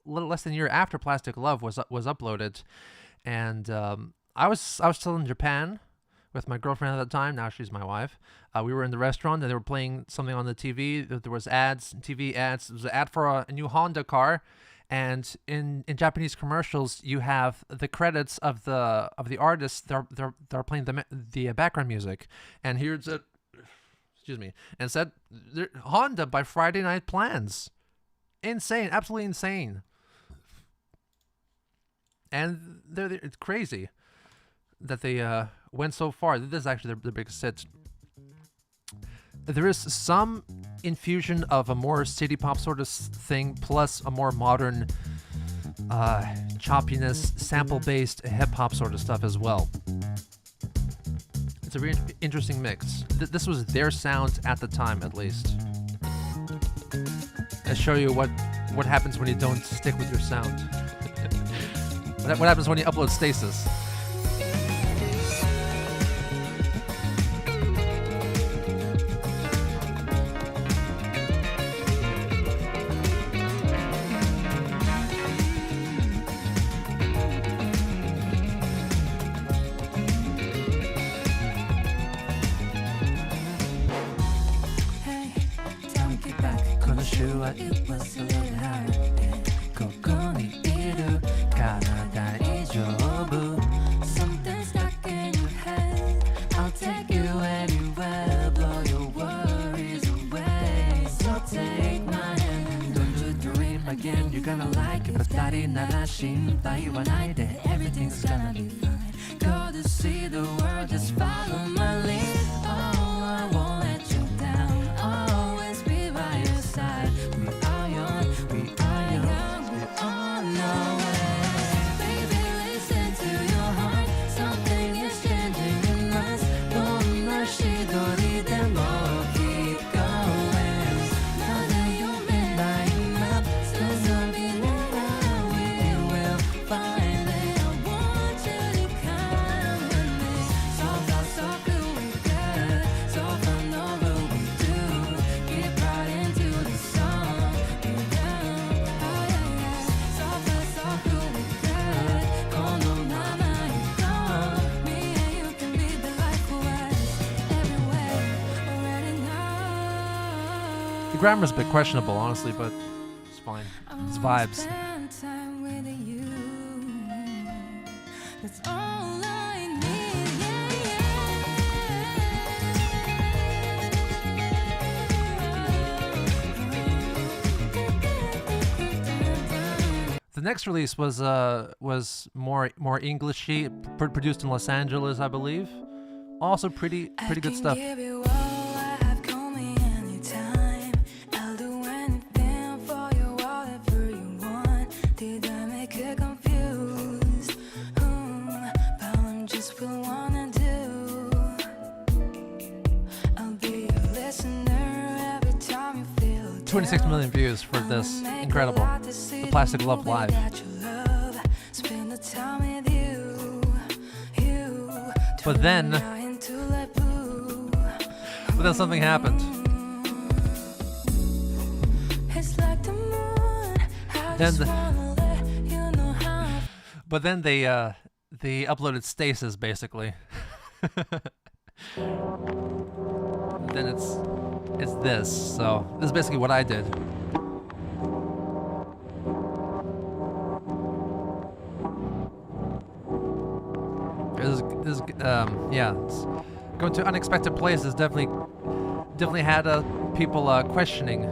less than a year after Plastic Love was uploaded, and I was still in Japan with my girlfriend at the time. Now she's my wife. We were in the restaurant and they were playing something on the TV. There was ads, TV ads. There was an ad for a new Honda car, and in Japanese commercials, you have the credits of the artists. They're playing the background music, and here it said, and said Honda by Friday Night Plans. Insane, absolutely insane. And it's crazy that they went so far. This is actually their biggest hit. There is some infusion of a more city pop sort of thing, plus a more modern choppiness, sample-based hip-hop sort of stuff as well. It's a very interesting mix. This was their sound at the time, at least. I show you what happens when you don't stick with your sound. What happens when you upload Stasis? It was a little hard. ここにいるから大丈夫 Something stuck in your head I'll take you anywhere Blow your worries away So take my hand Don't you dream again You're gonna like it 二人なら心配はないで Everything's gonna be fine Go to see the world Just follow my lead Oh, I won't let you down Always be by your side The grammar's a bit questionable, honestly, but it's fine. It's vibes. The next release was more Englishy, produced in Los Angeles, I believe. Also pretty good stuff. I'll 26 million views for this. Incredible. The Plastic Love Live. But then something happened. then but then they uploaded Stasis basically. Then it's this. So this is basically what I did. This yeah, it's going to unexpected places definitely had people questioning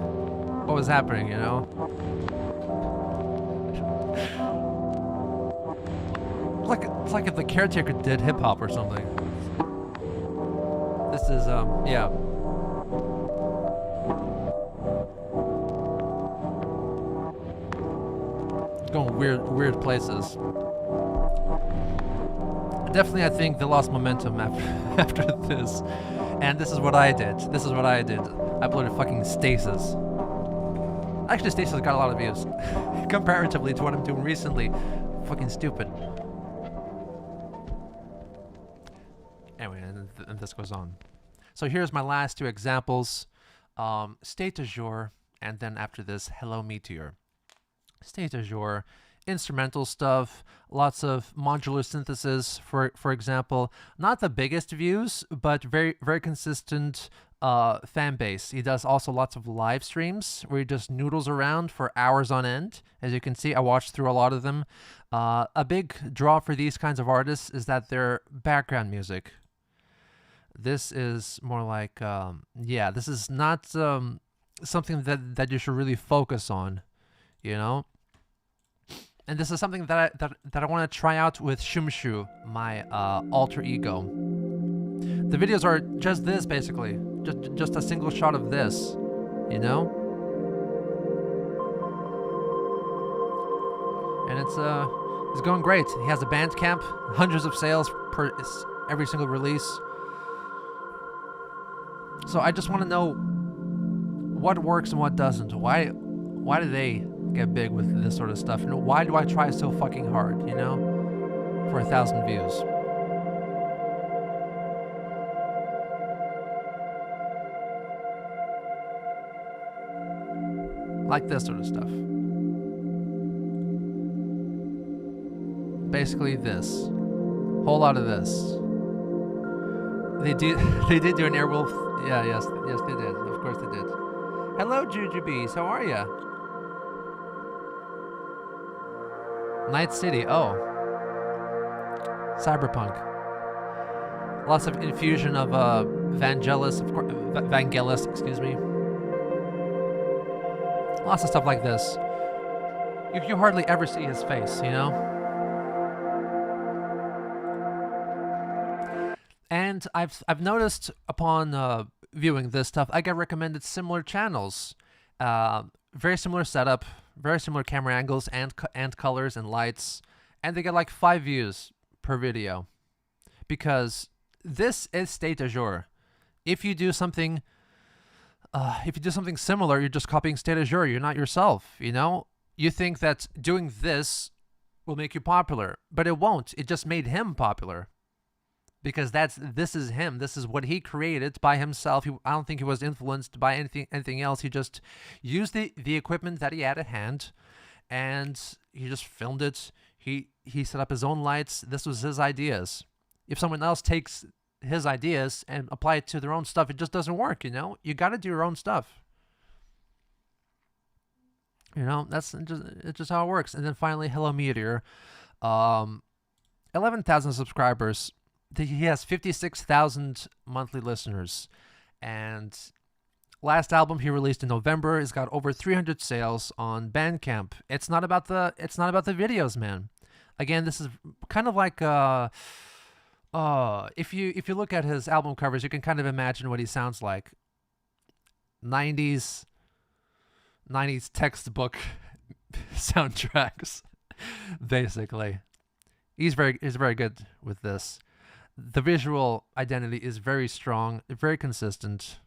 what was happening, you know. It's like if the Caretaker did hip hop or something. This is yeah. It's going weird places. Definitely, I think they lost momentum after this, and this is what I did. I uploaded fucking Stasis. Actually, Stasis got a lot of views comparatively to what I'm doing recently. Fucking stupid. Anyway, and this goes on. So here's my last two examples: State Azure, and then after this, Hello Meteor. State Azure. Instrumental stuff, lots of modular synthesis, for example. Not the biggest views, but very consistent fan base. He does also lots of live streams where he just noodles around for hours on end. As you can see, I watched through a lot of them. A big draw for these kinds of artists is that they're background music. This is more like, yeah, this is not something that you should really focus on, you know? And this is something that I want to try out with Shumshu, my alter ego. The videos are just this, basically, just a single shot of this, you know. And it's going great. He has a Bandcamp, hundreds of sales per every single release. So I just want to know what works and what doesn't. Why do they get big with this sort of stuff, and why do I try so fucking hard, you know, for 1,000 views? Like this sort of stuff. Basically this. Whole lot of this. They did do an Airwolf. Yeah, yes they did. Of course they did. Hello Jujubes, how are ya? Night City, oh. Cyberpunk. Lots of infusion of Vangelis, of course, Vangelis, excuse me. Lots of stuff like this. You hardly ever see his face, you know? And I've noticed upon viewing this stuff, I get recommended similar channels. Very similar setup, very similar camera angles and colors and lights, and they get like 5 views per video, because this is State Azure. If you do something similar, you're just copying State Azure. You're not yourself. You know, you think that doing this will make you popular, but it won't. It just made him popular. Because this is him. This is what he created by himself. I don't think he was influenced by anything else. He just used the equipment that he had at hand, and he just filmed it. He set up his own lights. This was his ideas. If someone else takes his ideas and apply it to their own stuff, it just doesn't work. You know, you got to do your own stuff. You know, it's just how it works. And then finally, Hello Meteor, 11,000 subscribers. He has 56,000 monthly listeners, and last album he released in November has got over 300 sales on Bandcamp. It's not about the videos, man. Again, this is kind of like if you look at his album covers, you can kind of imagine what he sounds like. 90s textbook soundtracks, basically. He's very good with this. The visual identity is very strong, very consistent.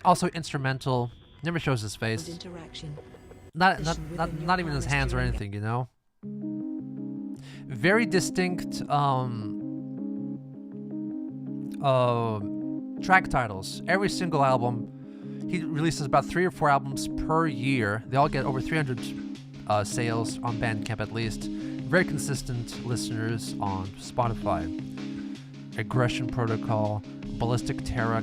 Also instrumental. Never shows his face. Not even his hands or anything, you know. Very distinct track titles. Every single album, he releases about 3 or 4 albums per year. They all get over 300 sales on Bandcamp at least. Very consistent listeners on Spotify. Aggression Protocol, Ballistic Terror,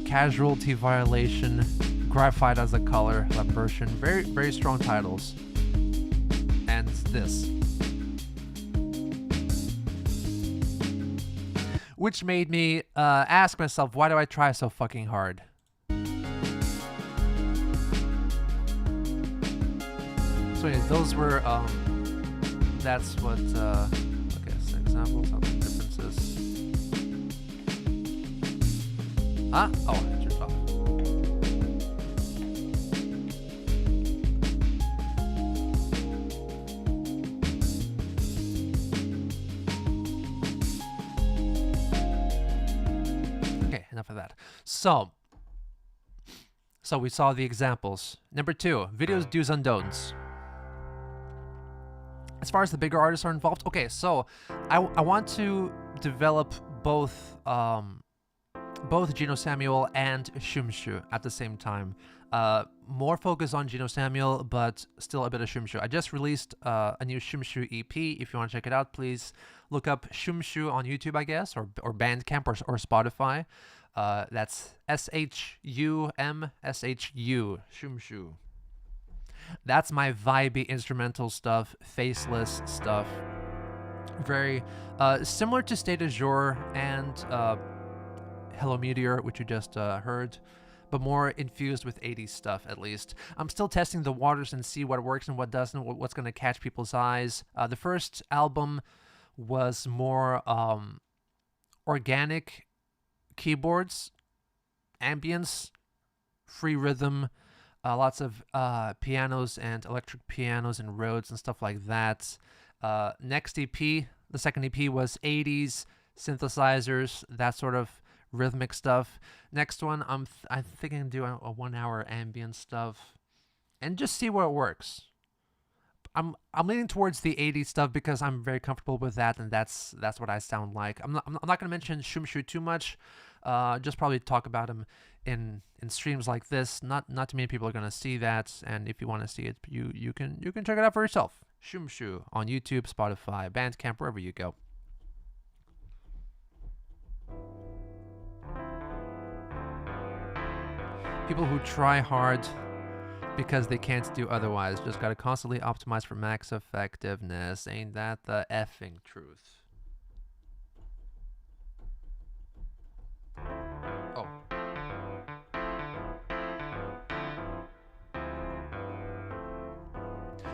Casualty Violation, Graphite as a Color, Version. Very, very strong titles. And this. Which made me ask myself, why do I try so fucking hard? So yeah, those were, that's what, okay, so examples of the differences. Ah, oh, it turned off. Okay, enough of that. So we saw the examples. Number 2, videos, do's and don'ts. As far as the bigger artists are involved, okay, so I want to develop both Geno Samuel and Shumshu at the same time. More focus on Geno Samuel, but still a bit of Shumshu. I just released a new Shumshu EP. If you want to check it out, please look up Shumshu on YouTube, I guess, or Bandcamp or Spotify. That's SHUMSHU, Shumshu. That's my vibey instrumental stuff, faceless stuff. Very similar to State Azure and Hello Meteor, which you just heard, but more infused with 80s stuff at least. I'm still testing the waters and see what works and what doesn't, what's going to catch people's eyes. The first album was more organic keyboards, ambience, free rhythm, lots of pianos and electric pianos and Rhodes and stuff like that. Next EP, the second EP was 80s synthesizers, that sort of rhythmic stuff. Next one, I'm thinking do a 1 hour ambient stuff and just see where it works. I'm leaning towards the 80s stuff because I'm very comfortable with that, and that's what I sound like. I'm not going to mention Shumshu too much. Just probably talk about him in streams like this. Not too many people are going to see that, and if you want to see it, you can check it out for yourself. Shumshu on YouTube, Spotify, Bandcamp, wherever you go. People who try hard because they can't do otherwise. Just gotta constantly optimize for max effectiveness. Ain't that the effing truth? Oh.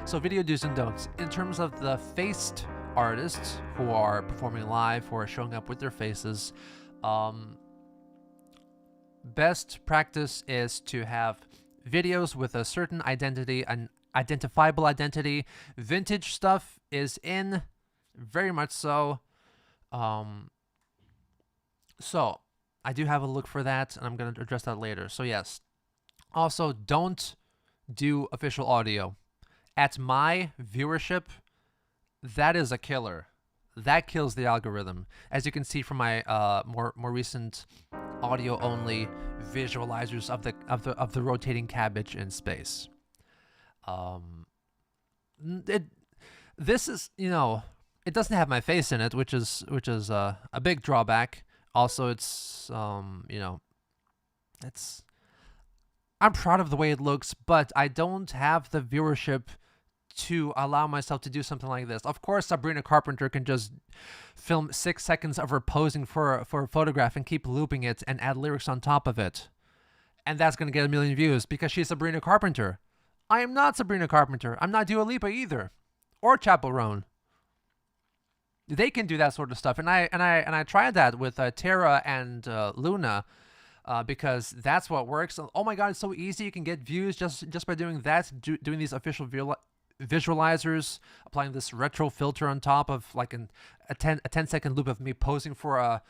So video do's and don'ts. In terms of the faced artists who are performing live or showing up with their faces, best practice is to have videos with a certain identity, an identifiable identity. Vintage stuff is in, very much so. So I do have a look for that, and I'm going to address that later. So yes. Also, don't do official audio. At my viewership, that is a killer. That kills the algorithm. As you can see from my more recent audio only visualizers of the rotating cabbage in space. This is, it doesn't have my face in it, which is a big drawback. Also, it's I'm proud of the way it looks, but I don't have the viewership to allow myself to do something like this. Of course, Sabrina Carpenter can just film 6 seconds of her posing for a photograph and keep looping it and add lyrics on top of it. And that's going to get 1 million views because she's Sabrina Carpenter. I am not Sabrina Carpenter. I'm not Dua Lipa either. Or Chappell Roan. They can do that sort of stuff. And I tried that with Terra and Luna because that's what works. Oh my God, it's so easy. You can get views just by doing that, doing these official visualizers, applying this retro filter on top of like a 10-second loop of me posing for a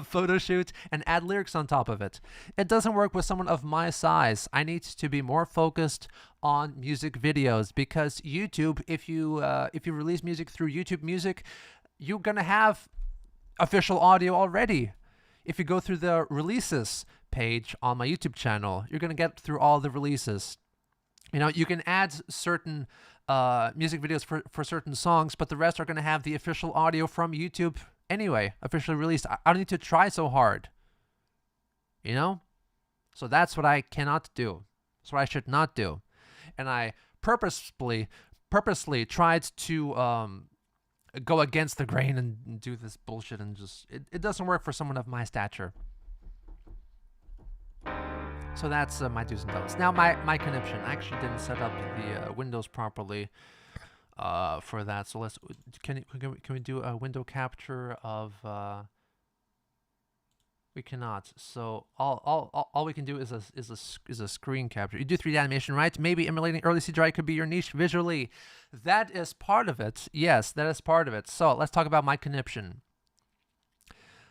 photo shoot and add lyrics on top of it. It doesn't work with someone of my size. I need to be more focused on music videos because YouTube, if you release music through YouTube Music, you're gonna have official audio already. if you go through the releases page on my YouTube channel, you're going to get through all the releases. You know, you can add certain music videos for certain songs, but the rest are going to have the official audio from YouTube anyway, officially released. I don't need to try so hard. You know? So that's what I cannot do. That's what I should not do. And I purposely tried to go against the grain and do this bullshit, and just it doesn't work for someone of my stature. So that's my do's and don'ts. Now my connection. I actually didn't set up the windows properly for that. So can we do a window capture of? We cannot. So all we can do is a screen capture. You do 3D animation, right? Maybe emulating early CGI could be your niche visually. That is part of it. Yes, that is part of it. So let's talk about my connection.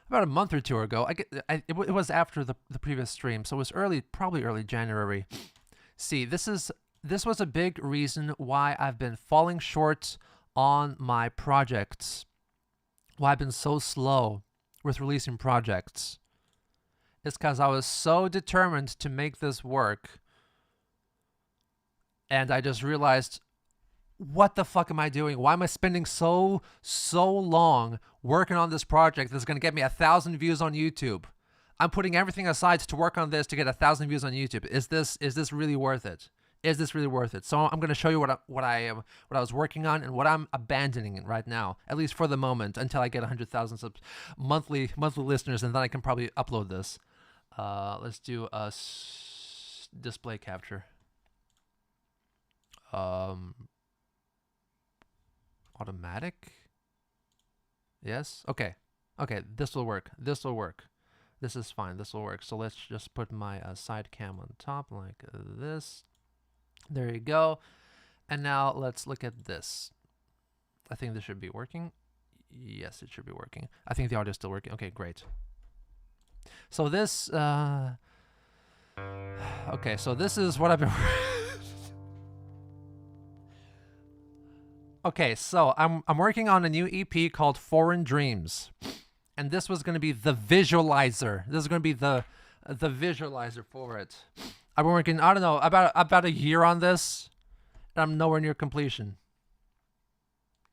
About a month or two ago, it was after the previous stream, so it was probably early January. See, this was a big reason why I've been falling short on my projects. Why I've been so slow with releasing projects. It's because I was so determined to make this work, and I just realized, what the fuck am I doing? Why am I spending so long working on this project that's going to get me 1,000 views on YouTube? I'm putting everything aside to work on this to get 1,000 views on YouTube. Is this really worth it? Is this really worth it? So I'm going to show you what I was working on and what I'm abandoning right now, at least for the moment, until I get 100,000 monthly listeners, and then I can probably upload this. Let's do a display capture. Automatic? Yes? Okay. Okay, this will work. This will work. This is fine. This will work. So let's just put my side cam on top like this. There you go. And now let's look at this. I think this should be working. Yes, it should be working. I think the audio is still working. Okay, great. So this, okay, so this is what I've been Okay, so I'm working on a new EP called Foreign Dreams. And this was going to be the visualizer. This is going to be the visualizer for it. I've been working, I don't know, about a year on this, and I'm nowhere near completion.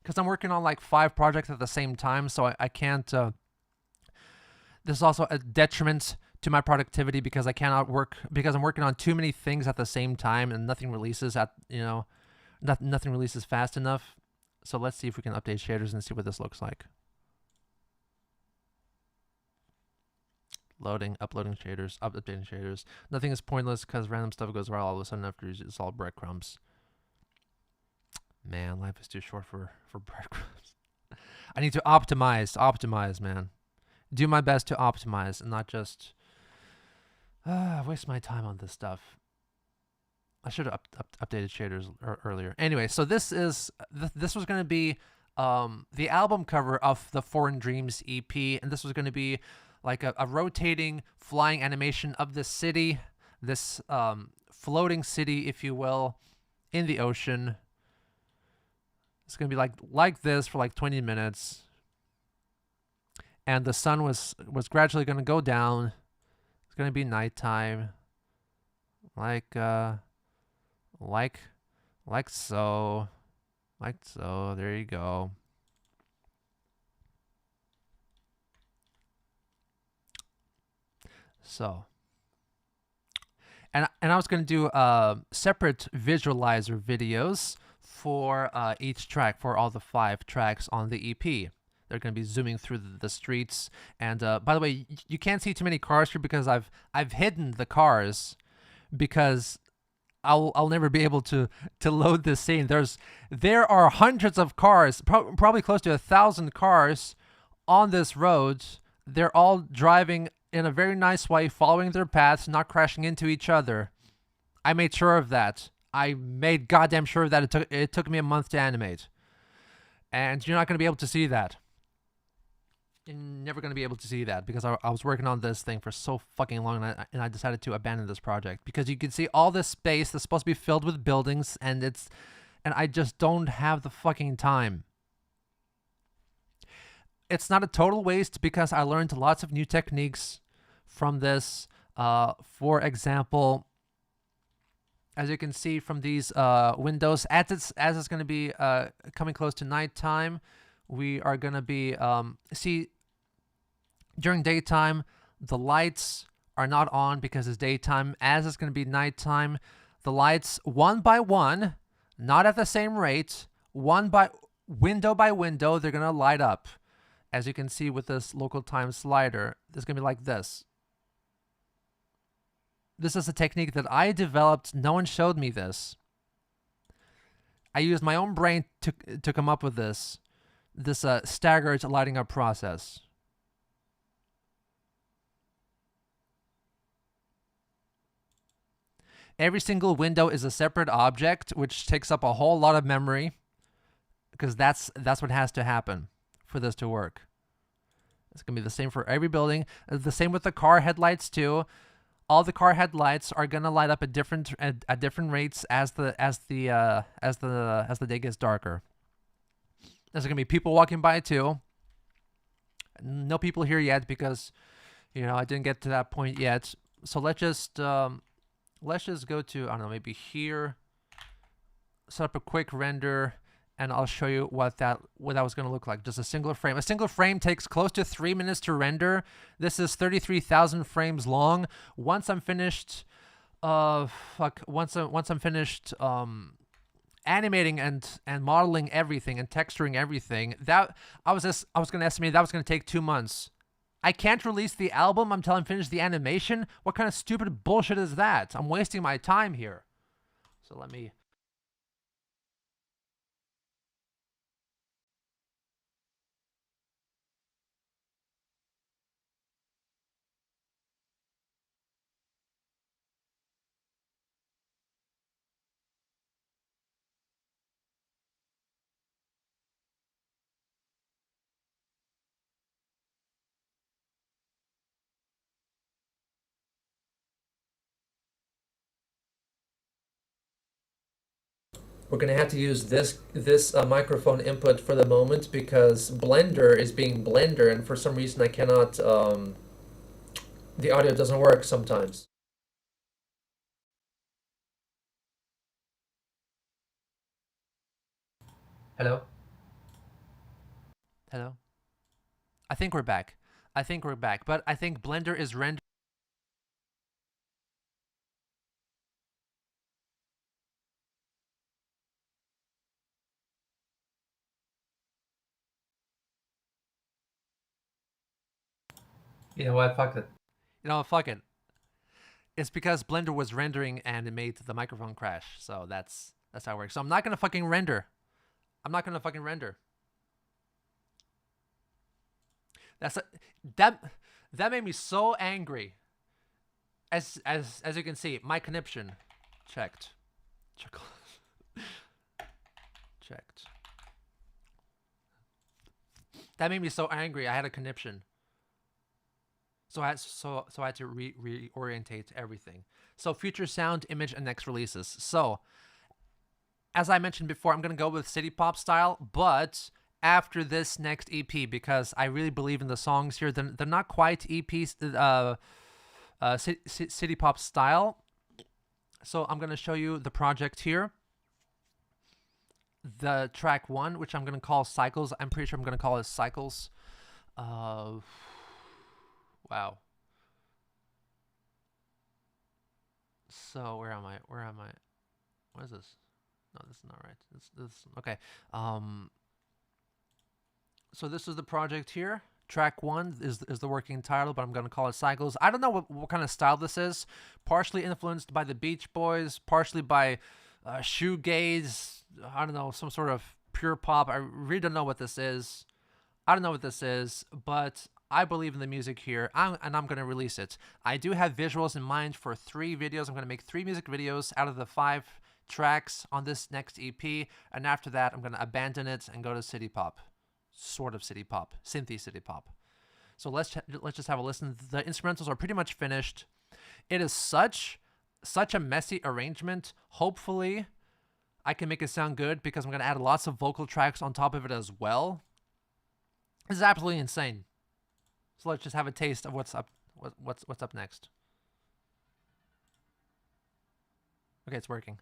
Because I'm working on like 5 projects at the same time, so I can't, this is also a detriment to my productivity because I cannot work, because I'm working on too many things at the same time and nothing releases nothing releases fast enough. So let's see if we can update shaders and see what this looks like. Loading, uploading shaders, updating shaders. Nothing is pointless because random stuff goes viral all of a sudden after it's all breadcrumbs. Man, life is too short for breadcrumbs. I need to optimize, man. Do my best to optimize and not just waste my time on this stuff. I should have updated shaders earlier. Anyway, so this was going to be the album cover of the Foreign Dreams EP, and this was going to be like a rotating flying animation of this city, this floating city, if you will, in the ocean. It's going to be like this for like 20 minutes. And the sun was gradually going to go down. It's going to be nighttime. Like so. Like so. There you go. So. And I was going to do separate visualizer videos for each track, for all the 5 tracks on the EP. They're going to be zooming through the streets. And by the way, you can't see too many cars here because I've hidden the cars because I'll never be able to load this scene. There are hundreds of cars, probably close to 1,000 cars on this road. They're all driving in a very nice way, following their paths, not crashing into each other. I made sure of that. I made goddamn sure of that. It took me a month to animate. And you're not going to be able to see that. You're never going to be able to see that because I was working on this thing for so fucking long, and I decided to abandon this project because you can see all this space that's supposed to be filled with buildings, and I just don't have the fucking time. it's not a total waste because I learned lots of new techniques from this. For example, as you can see from these windows, as it's going to be coming close to nighttime, we are going to be see, during daytime the lights are not on because it's daytime. As it's going to be nighttime, the lights one by one, not at the same rate, by window, they're going to light up. As you can see with this local time slider, it's going to be like this. This is a technique that I developed. No one showed me this. I used my own brain to come up with this staggered lighting up process. Every single window is a separate object, which takes up a whole lot of memory, because that's what has to happen for this to work. It's going to be the same for every building. The same with the car headlights too. All the car headlights are going to light up at different rates as the day gets darker. There's going to be people walking by too. No people here yet because, I didn't get to that point yet. So let's just go to, I don't know, maybe here. Set up a quick render, and I'll show you what that was going to look like. Just a single frame. A single frame takes close to 3 minutes to render. This is 33,000 frames long. Once I'm finished, once I'm finished animating and modeling everything and texturing everything, that I was going to estimate that was going to take 2 months. I can't release the album until I'm finished the animation. What kind of stupid bullshit is that? I'm wasting my time here. So let me. We're going to have to use this microphone input for the moment because Blender is being Blender, and for some reason I cannot, the audio doesn't work sometimes. Hello? Hello? I think we're back. But I think Blender is rendering. You know what? Fuck it. Fuck it. It's because Blender was rendering and it made the microphone crash. So that's how it works. So I'm not gonna fucking render. That made me so angry. As you can see, my connection checked. Checked. That made me so angry. I had a conniption. So I had to reorientate everything. So future sound, image, and next releases. So as I mentioned before, I'm gonna go with city pop style, but after this next EP, because I really believe in the songs here. They're not quite EPs, city pop style. So I'm gonna show you the project here. The track 1, which I'm gonna call Cycles. I'm pretty sure I'm gonna call it Cycles. Wow. So where am I? What is this? No, this is not right. This okay. So this is the project here. Track 1 is the working title, but I'm gonna call it Cycles. I don't know what kind of style this is. Partially influenced by the Beach Boys, partially by shoegaze. I don't know, some sort of pure pop. I really don't know what this is. But I believe in the music here, and I'm going to release it. I do have visuals in mind for 3 videos. I'm going to make 3 music videos out of the 5 tracks on this next EP, and after that, I'm going to abandon it and go to city pop. Sort of city pop. Synthy city pop. So let's just have a listen. The instrumentals are pretty much finished. It is such a messy arrangement. Hopefully, I can make it sound good because I'm going to add lots of vocal tracks on top of it as well. This is absolutely insane. So let's just have a taste of what's up. What's up next? Okay, it's working.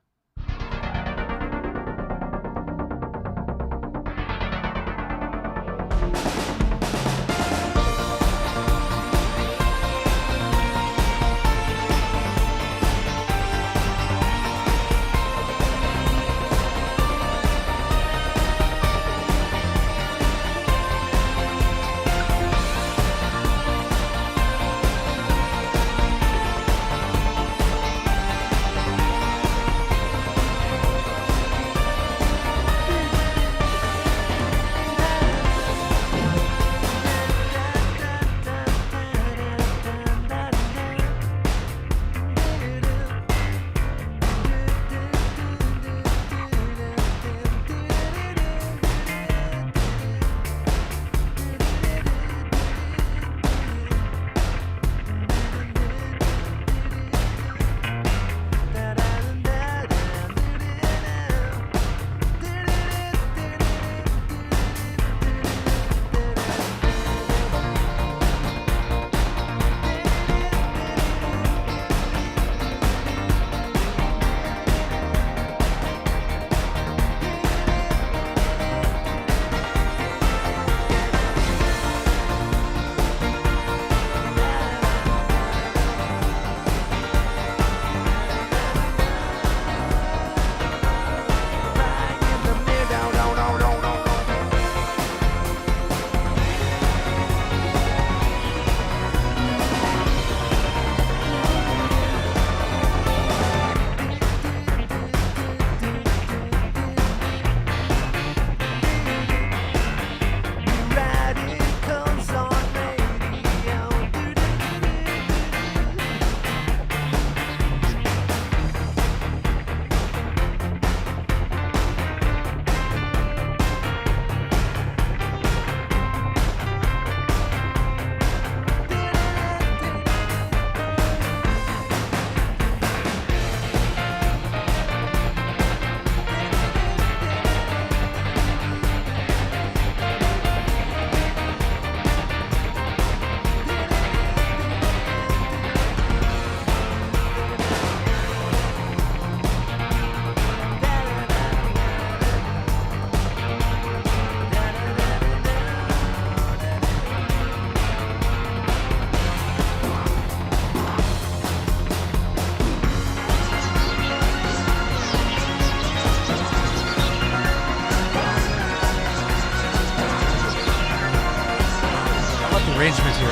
Arrangement here.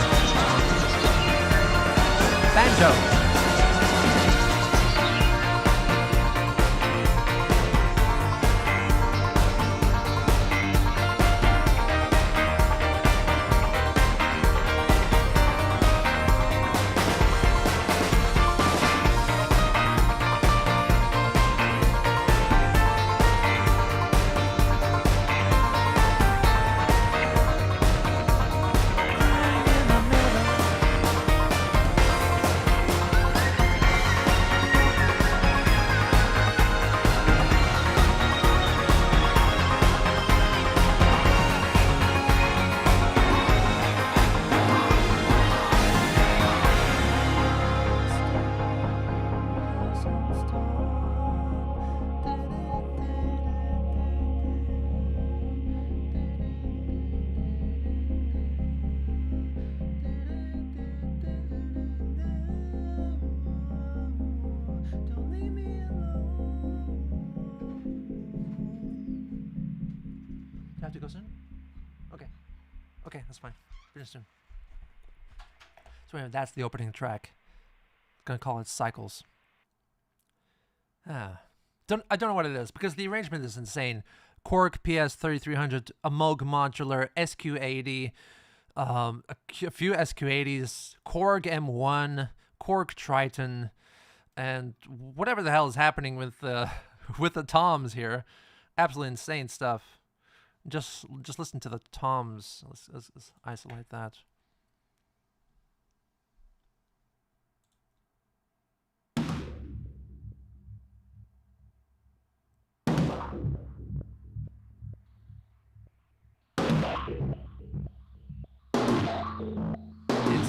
Banjo. Have to go soon? Okay. Okay, that's fine. Finish soon. So anyway, that's the opening track. Gonna call it Cycles. I don't know what it is because the arrangement is insane. Korg PS3300, a Moog modular, SQ80, a few SQ80s, Korg M1, Korg Triton, and whatever the hell is happening with the toms here. Absolutely insane stuff. Just listen to the toms. Let's isolate that.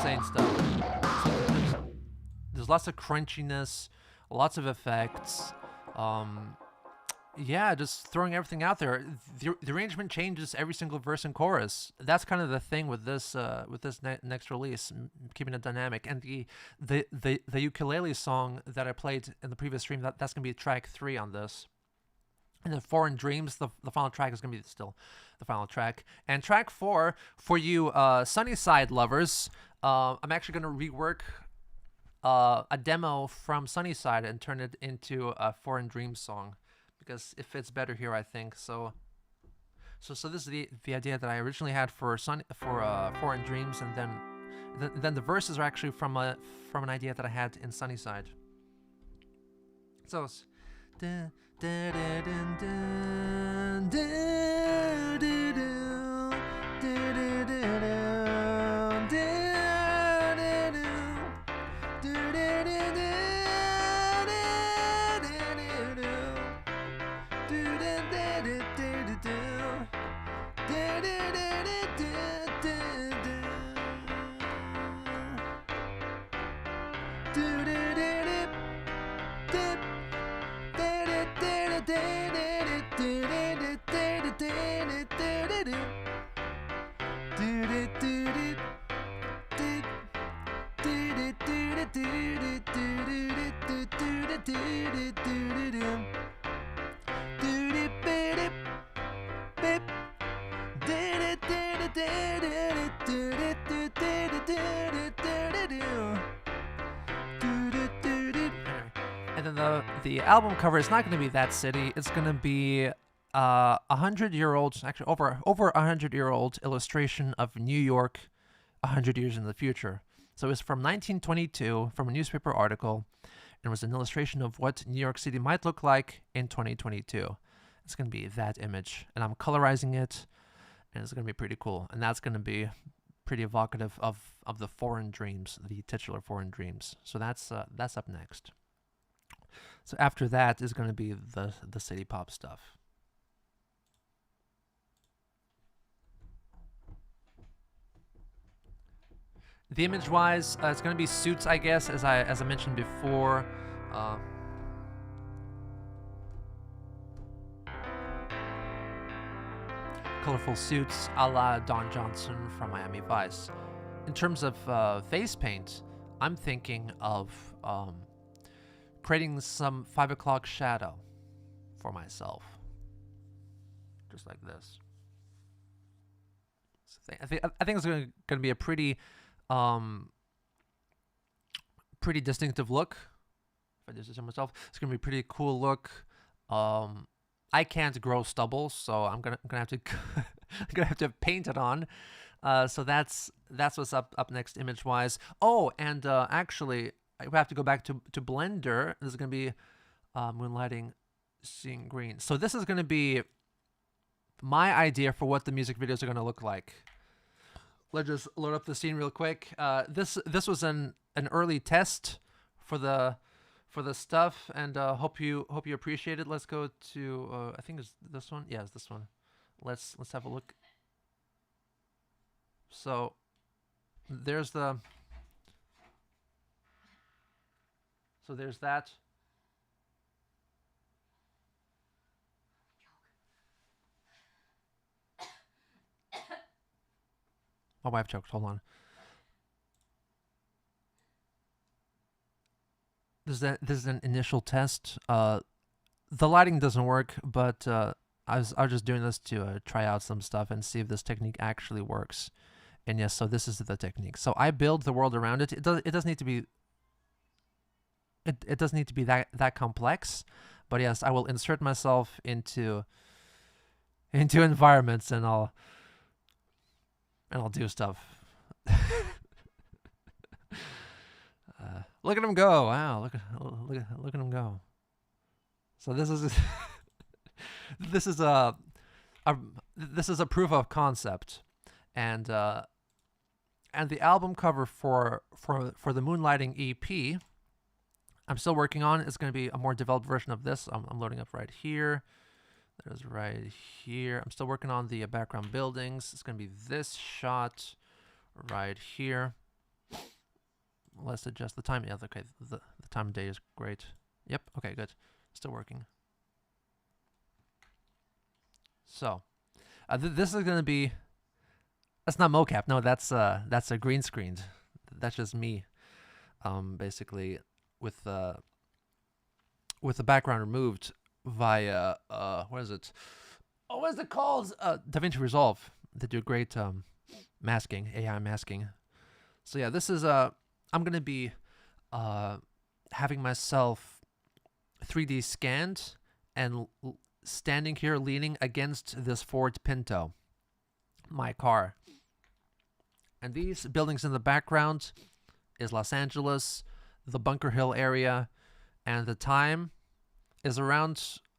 insane stuff. There's lots of crunchiness, lots of effects. Yeah, just throwing everything out there. The arrangement changes every single verse and chorus. That's kind of the thing with this next release, keeping it dynamic. And the ukulele song that I played in the previous stream, that's gonna be track 3 on this. And then Foreign Dreams, the final track is gonna be still the final track. And track 4 for you Sunnyside lovers, I'm actually gonna rework a demo from Sunnyside and turn it into a Foreign Dreams song, because it fits better here, I think. So this is the idea that I originally had for Foreign Dreams, and then the verses are actually from an idea that I had in Sunnyside. So it's the album cover is not going to be that city. It's going to be 100-year-old, actually over 100-year-old illustration of New York 100 years in the future. So it's from 1922, from a newspaper article, and it was an illustration of what New York City might look like in 2022. It's going to be that image, and I'm colorizing it, and it's going to be pretty cool. And that's going to be pretty evocative of the Foreign Dreams, the titular Foreign Dreams. So that's up next. So after that is going to be the city pop stuff. The image-wise, it's going to be suits, I guess, as I mentioned before. Colorful suits a la Don Johnson from Miami Vice. In terms of face paint, I'm thinking of creating some 5 o'clock shadow for myself, just like this. So I think it's going to be a pretty distinctive look. If I do this to myself, it's going to be a pretty cool look. I can't grow stubble, so I'm gonna have to I'm gonna have to paint it on. So that's what's up next image wise. Oh, and actually, I have to go back to Blender. This is gonna be moonlighting, seeing green. So this is gonna be my idea for what the music videos are gonna look like. Let's just load up the scene real quick. This was an early test for the stuff, and hope you appreciate it. Let's go to I think it's this one. Yeah, it's this one. Let's have a look. So there's that. My wife choked. Hold on. This is an initial test. The lighting doesn't work, but I was just doing this to try out some stuff and see if this technique actually works. And yes, so this is the technique. So I build the world around it. It doesn't need to be. It doesn't need to be that complex, but yes, I will insert myself into environments, and I'll do stuff. Look at him go! Wow, look at him go. So this is this is a proof of concept, and the album cover for the Moonlighting EP, I'm still working on. It's going to be a more developed version of this. I'm loading up right here. There's right here. I'm still working on the background buildings. It's going to be this shot right here. let's adjust the time. Yeah, okay, the time of day is great. Yep, okay, good. Still working. So, this is gonna be. That's not mocap. No, that's a green screened. That's just me, basically, with the background removed via what is it? Oh, what is it called? DaVinci Resolve. They do great masking, AI masking. So yeah, this is I'm gonna be having myself 3D scanned and standing here leaning against this Ford Pinto, my car. And these buildings in the background is Los Angeles, the Bunker Hill area, and the time is around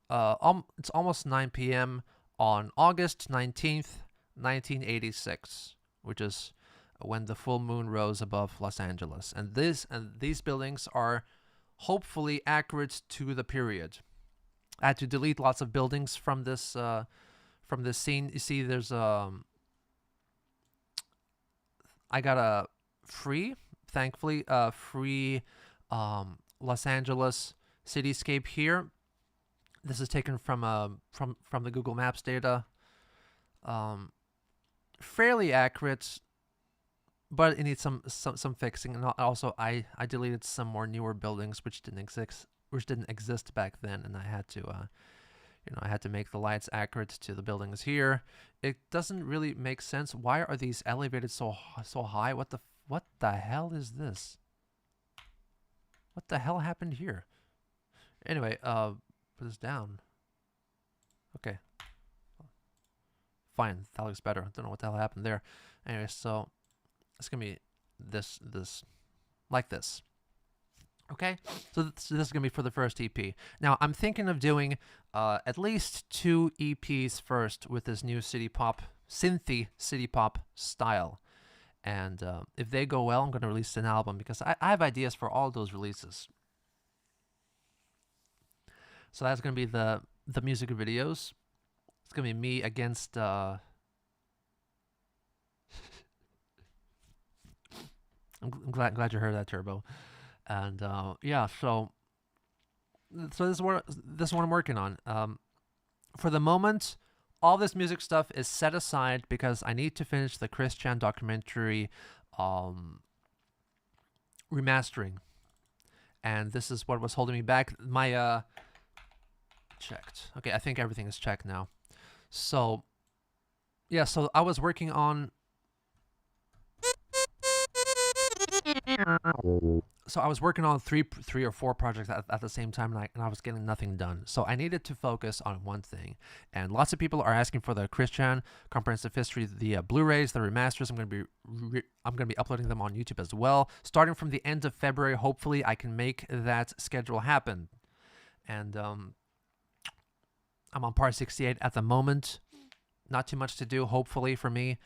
it's almost 9 p.m. on August 19th, 1986, which is when the full moon rose above Los Angeles. And these buildings are hopefully accurate to the period. I had to delete lots of buildings from this scene. You see, there's I got a thankfully free Los Angeles cityscape here. This is taken from the Google Maps data. Fairly accurate, but it needs some fixing. And also, I deleted some more newer buildings which didn't exist back then, and I had to I had to make the lights accurate to the buildings here. It doesn't really make sense. Why are these elevated so high? What the hell is this? What the hell happened here? Anyway, put this down. Okay. Fine, that looks better. I don't know what the hell happened there. Anyway, so it's gonna be this like this. Okay, so this is gonna be for the first EP. Now I'm thinking of doing at least 2 EPs first with this new synthy city pop style, and if they go well, I'm gonna release an album because I have ideas for all those releases. So that's gonna be the music videos. It's gonna be me against. I'm glad you heard that, Turbo. And yeah, so this is what I'm working on. For the moment, all this music stuff is set aside because I need to finish the Chris Chan documentary remastering, and this is what was holding me back. My checked. Okay, I think everything is checked now. So yeah, so I was working on. So I was working on three or four projects at the same time, and I was getting nothing done. So I needed to focus on one thing. And lots of people are asking for the Chris Chan Comprehensive History, the Blu-rays, the remasters. I'm going to be uploading them on YouTube as well. Starting from the end of February, hopefully I can make that schedule happen. And I'm on part 68 at the moment. Not too much to do, hopefully, for me.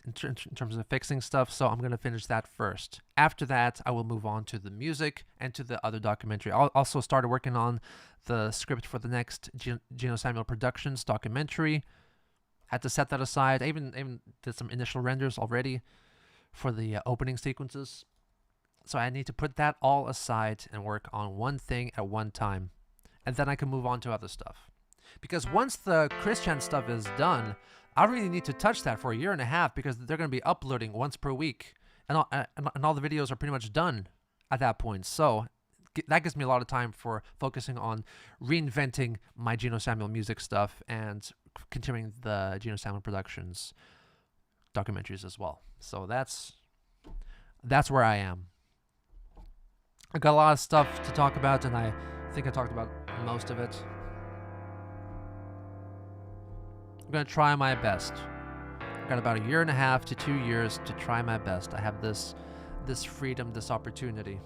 In terms of fixing stuff, so I'm going to finish that first. After that, I will move on to the music and to the other documentary. I also started working on the script for the next Geno Samuel Productions documentary. Had to set that aside. I even did some initial renders already for the opening sequences. So I need to put that all aside and work on one thing at one time. And then I can move on to other stuff. Because once the Chris Chan stuff is done, I really need to touch that for a year and a half because they're going to be uploading once per week. And all the videos are pretty much done at that point. So that gives me a lot of time for focusing on reinventing my Geno Samuel music stuff and continuing the Geno Samuel Productions documentaries as well. So that's where I am. I got a lot of stuff to talk about, and I think I talked about most of it. I'm going to try my best. I've got about a year and a half to 2 years to try my best. I have this freedom, this opportunity.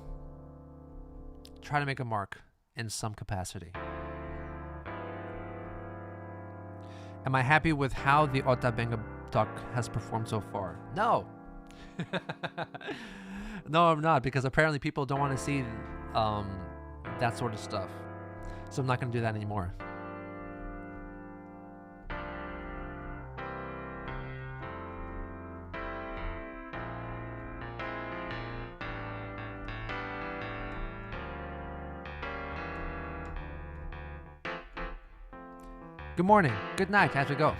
Try to make a mark in some capacity. Am I happy with how the Ota Benga doc has performed so far? No. No, I'm not, because apparently people don't want to see that sort of stuff. So I'm not going to do that anymore. Good morning, good night as we go.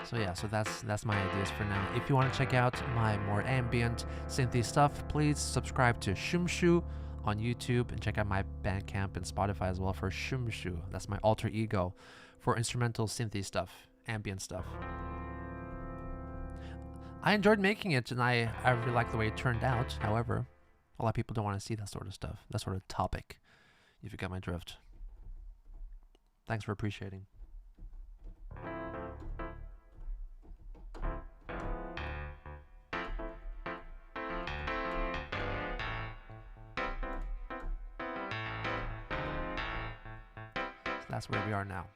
So yeah, so that's my ideas for now. If you want to check out my more ambient synthy stuff, please subscribe to Shumshu on YouTube and check out my Bandcamp and Spotify as well for Shumshu. That's my alter ego for instrumental synthy stuff, ambient stuff. I enjoyed making it and I really like the way it turned out. However, a lot of people don't want to see that sort of stuff, that sort of topic, if you get my drift. Thanks for appreciating. That's where we are now.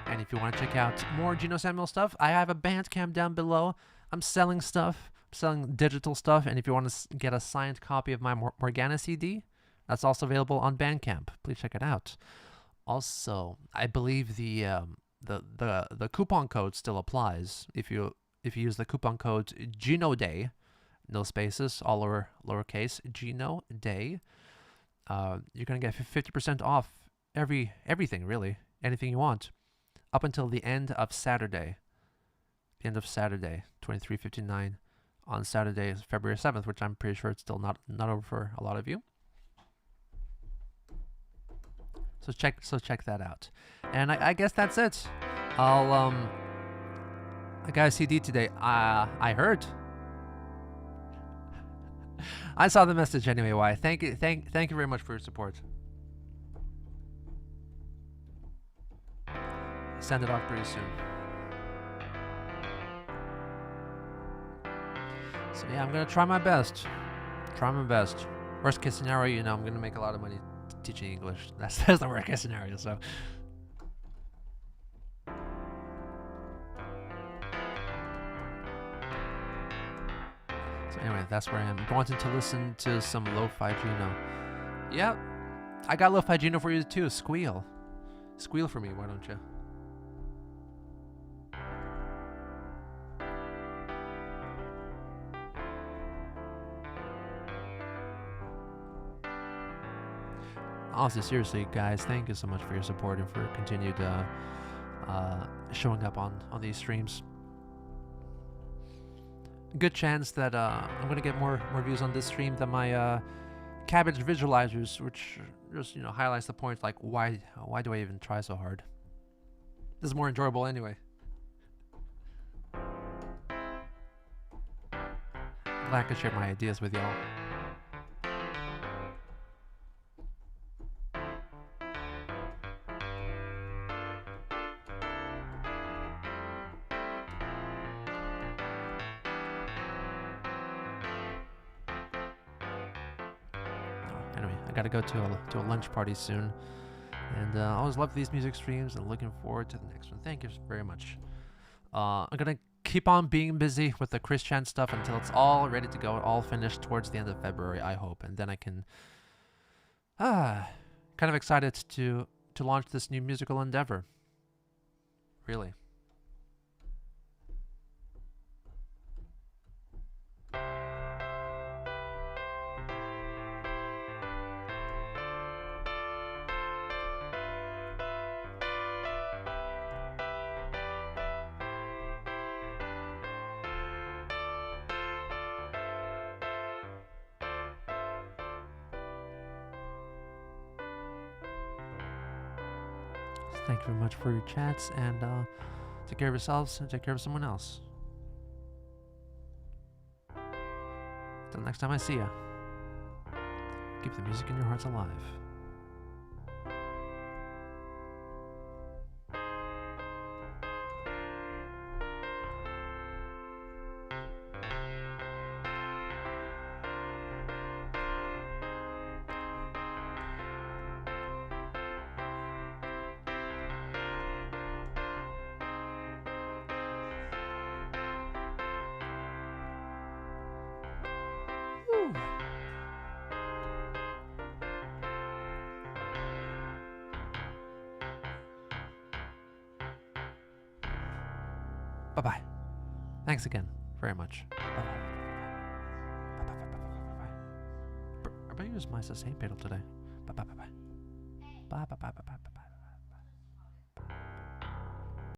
And if you want to check out more Geno Samuel stuff, I have a Bandcamp down below. I'm selling stuff. I'm selling digital stuff. And if you want to get a signed copy of my Morgana CD, that's also available on Bandcamp. Please check it out. Also, I believe the coupon code still applies. If you use the coupon code GenoDay, no spaces, all lowercase, GenoDay, you're gonna get 50% off everything, really, anything you want, up until the end of Saturday. The end of Saturday, 23:59 on Saturday, February 7th, which I'm pretty sure it's still not over for a lot of you. So check that out. And I guess that's it. I got a CD today. I heard. I saw the message anyway. Why? Thank you very much for your support. Send it off pretty soon. So yeah, I'm gonna try my best. Worst case scenario, I'm gonna make a lot of money teaching English. That's the worst case scenario. So. Anyway, that's where I am. Wanting to listen to some lo-fi Geno. Yep, I got lo-fi Geno for you too. Squeal for me, why don't you? Honestly, seriously, guys, thank you so much for your support and for continued showing up on these streams. Good chance that I'm gonna get more views on this stream than my cabbage visualizers, which just highlights the point, like why do I even try so hard? This is more enjoyable anyway. Glad I could share my ideas with y'all. I gotta go to a lunch party soon, and I always love these music streams and looking forward to the next one. Thank you very much. I'm gonna keep on being busy with the Chris Chan stuff until it's all ready to go, all finished towards the end of February, I hope, and then I can kind of excited to launch this new musical endeavor. Really. Thank you very much for your chats, and take care of yourselves and take care of someone else. Till next time I see ya, keep the music in your hearts alive. Bye-bye. Thanks again very much. Everybody use my sustain pedal today. Bye bye bye bye. Bye bye bye bye bye.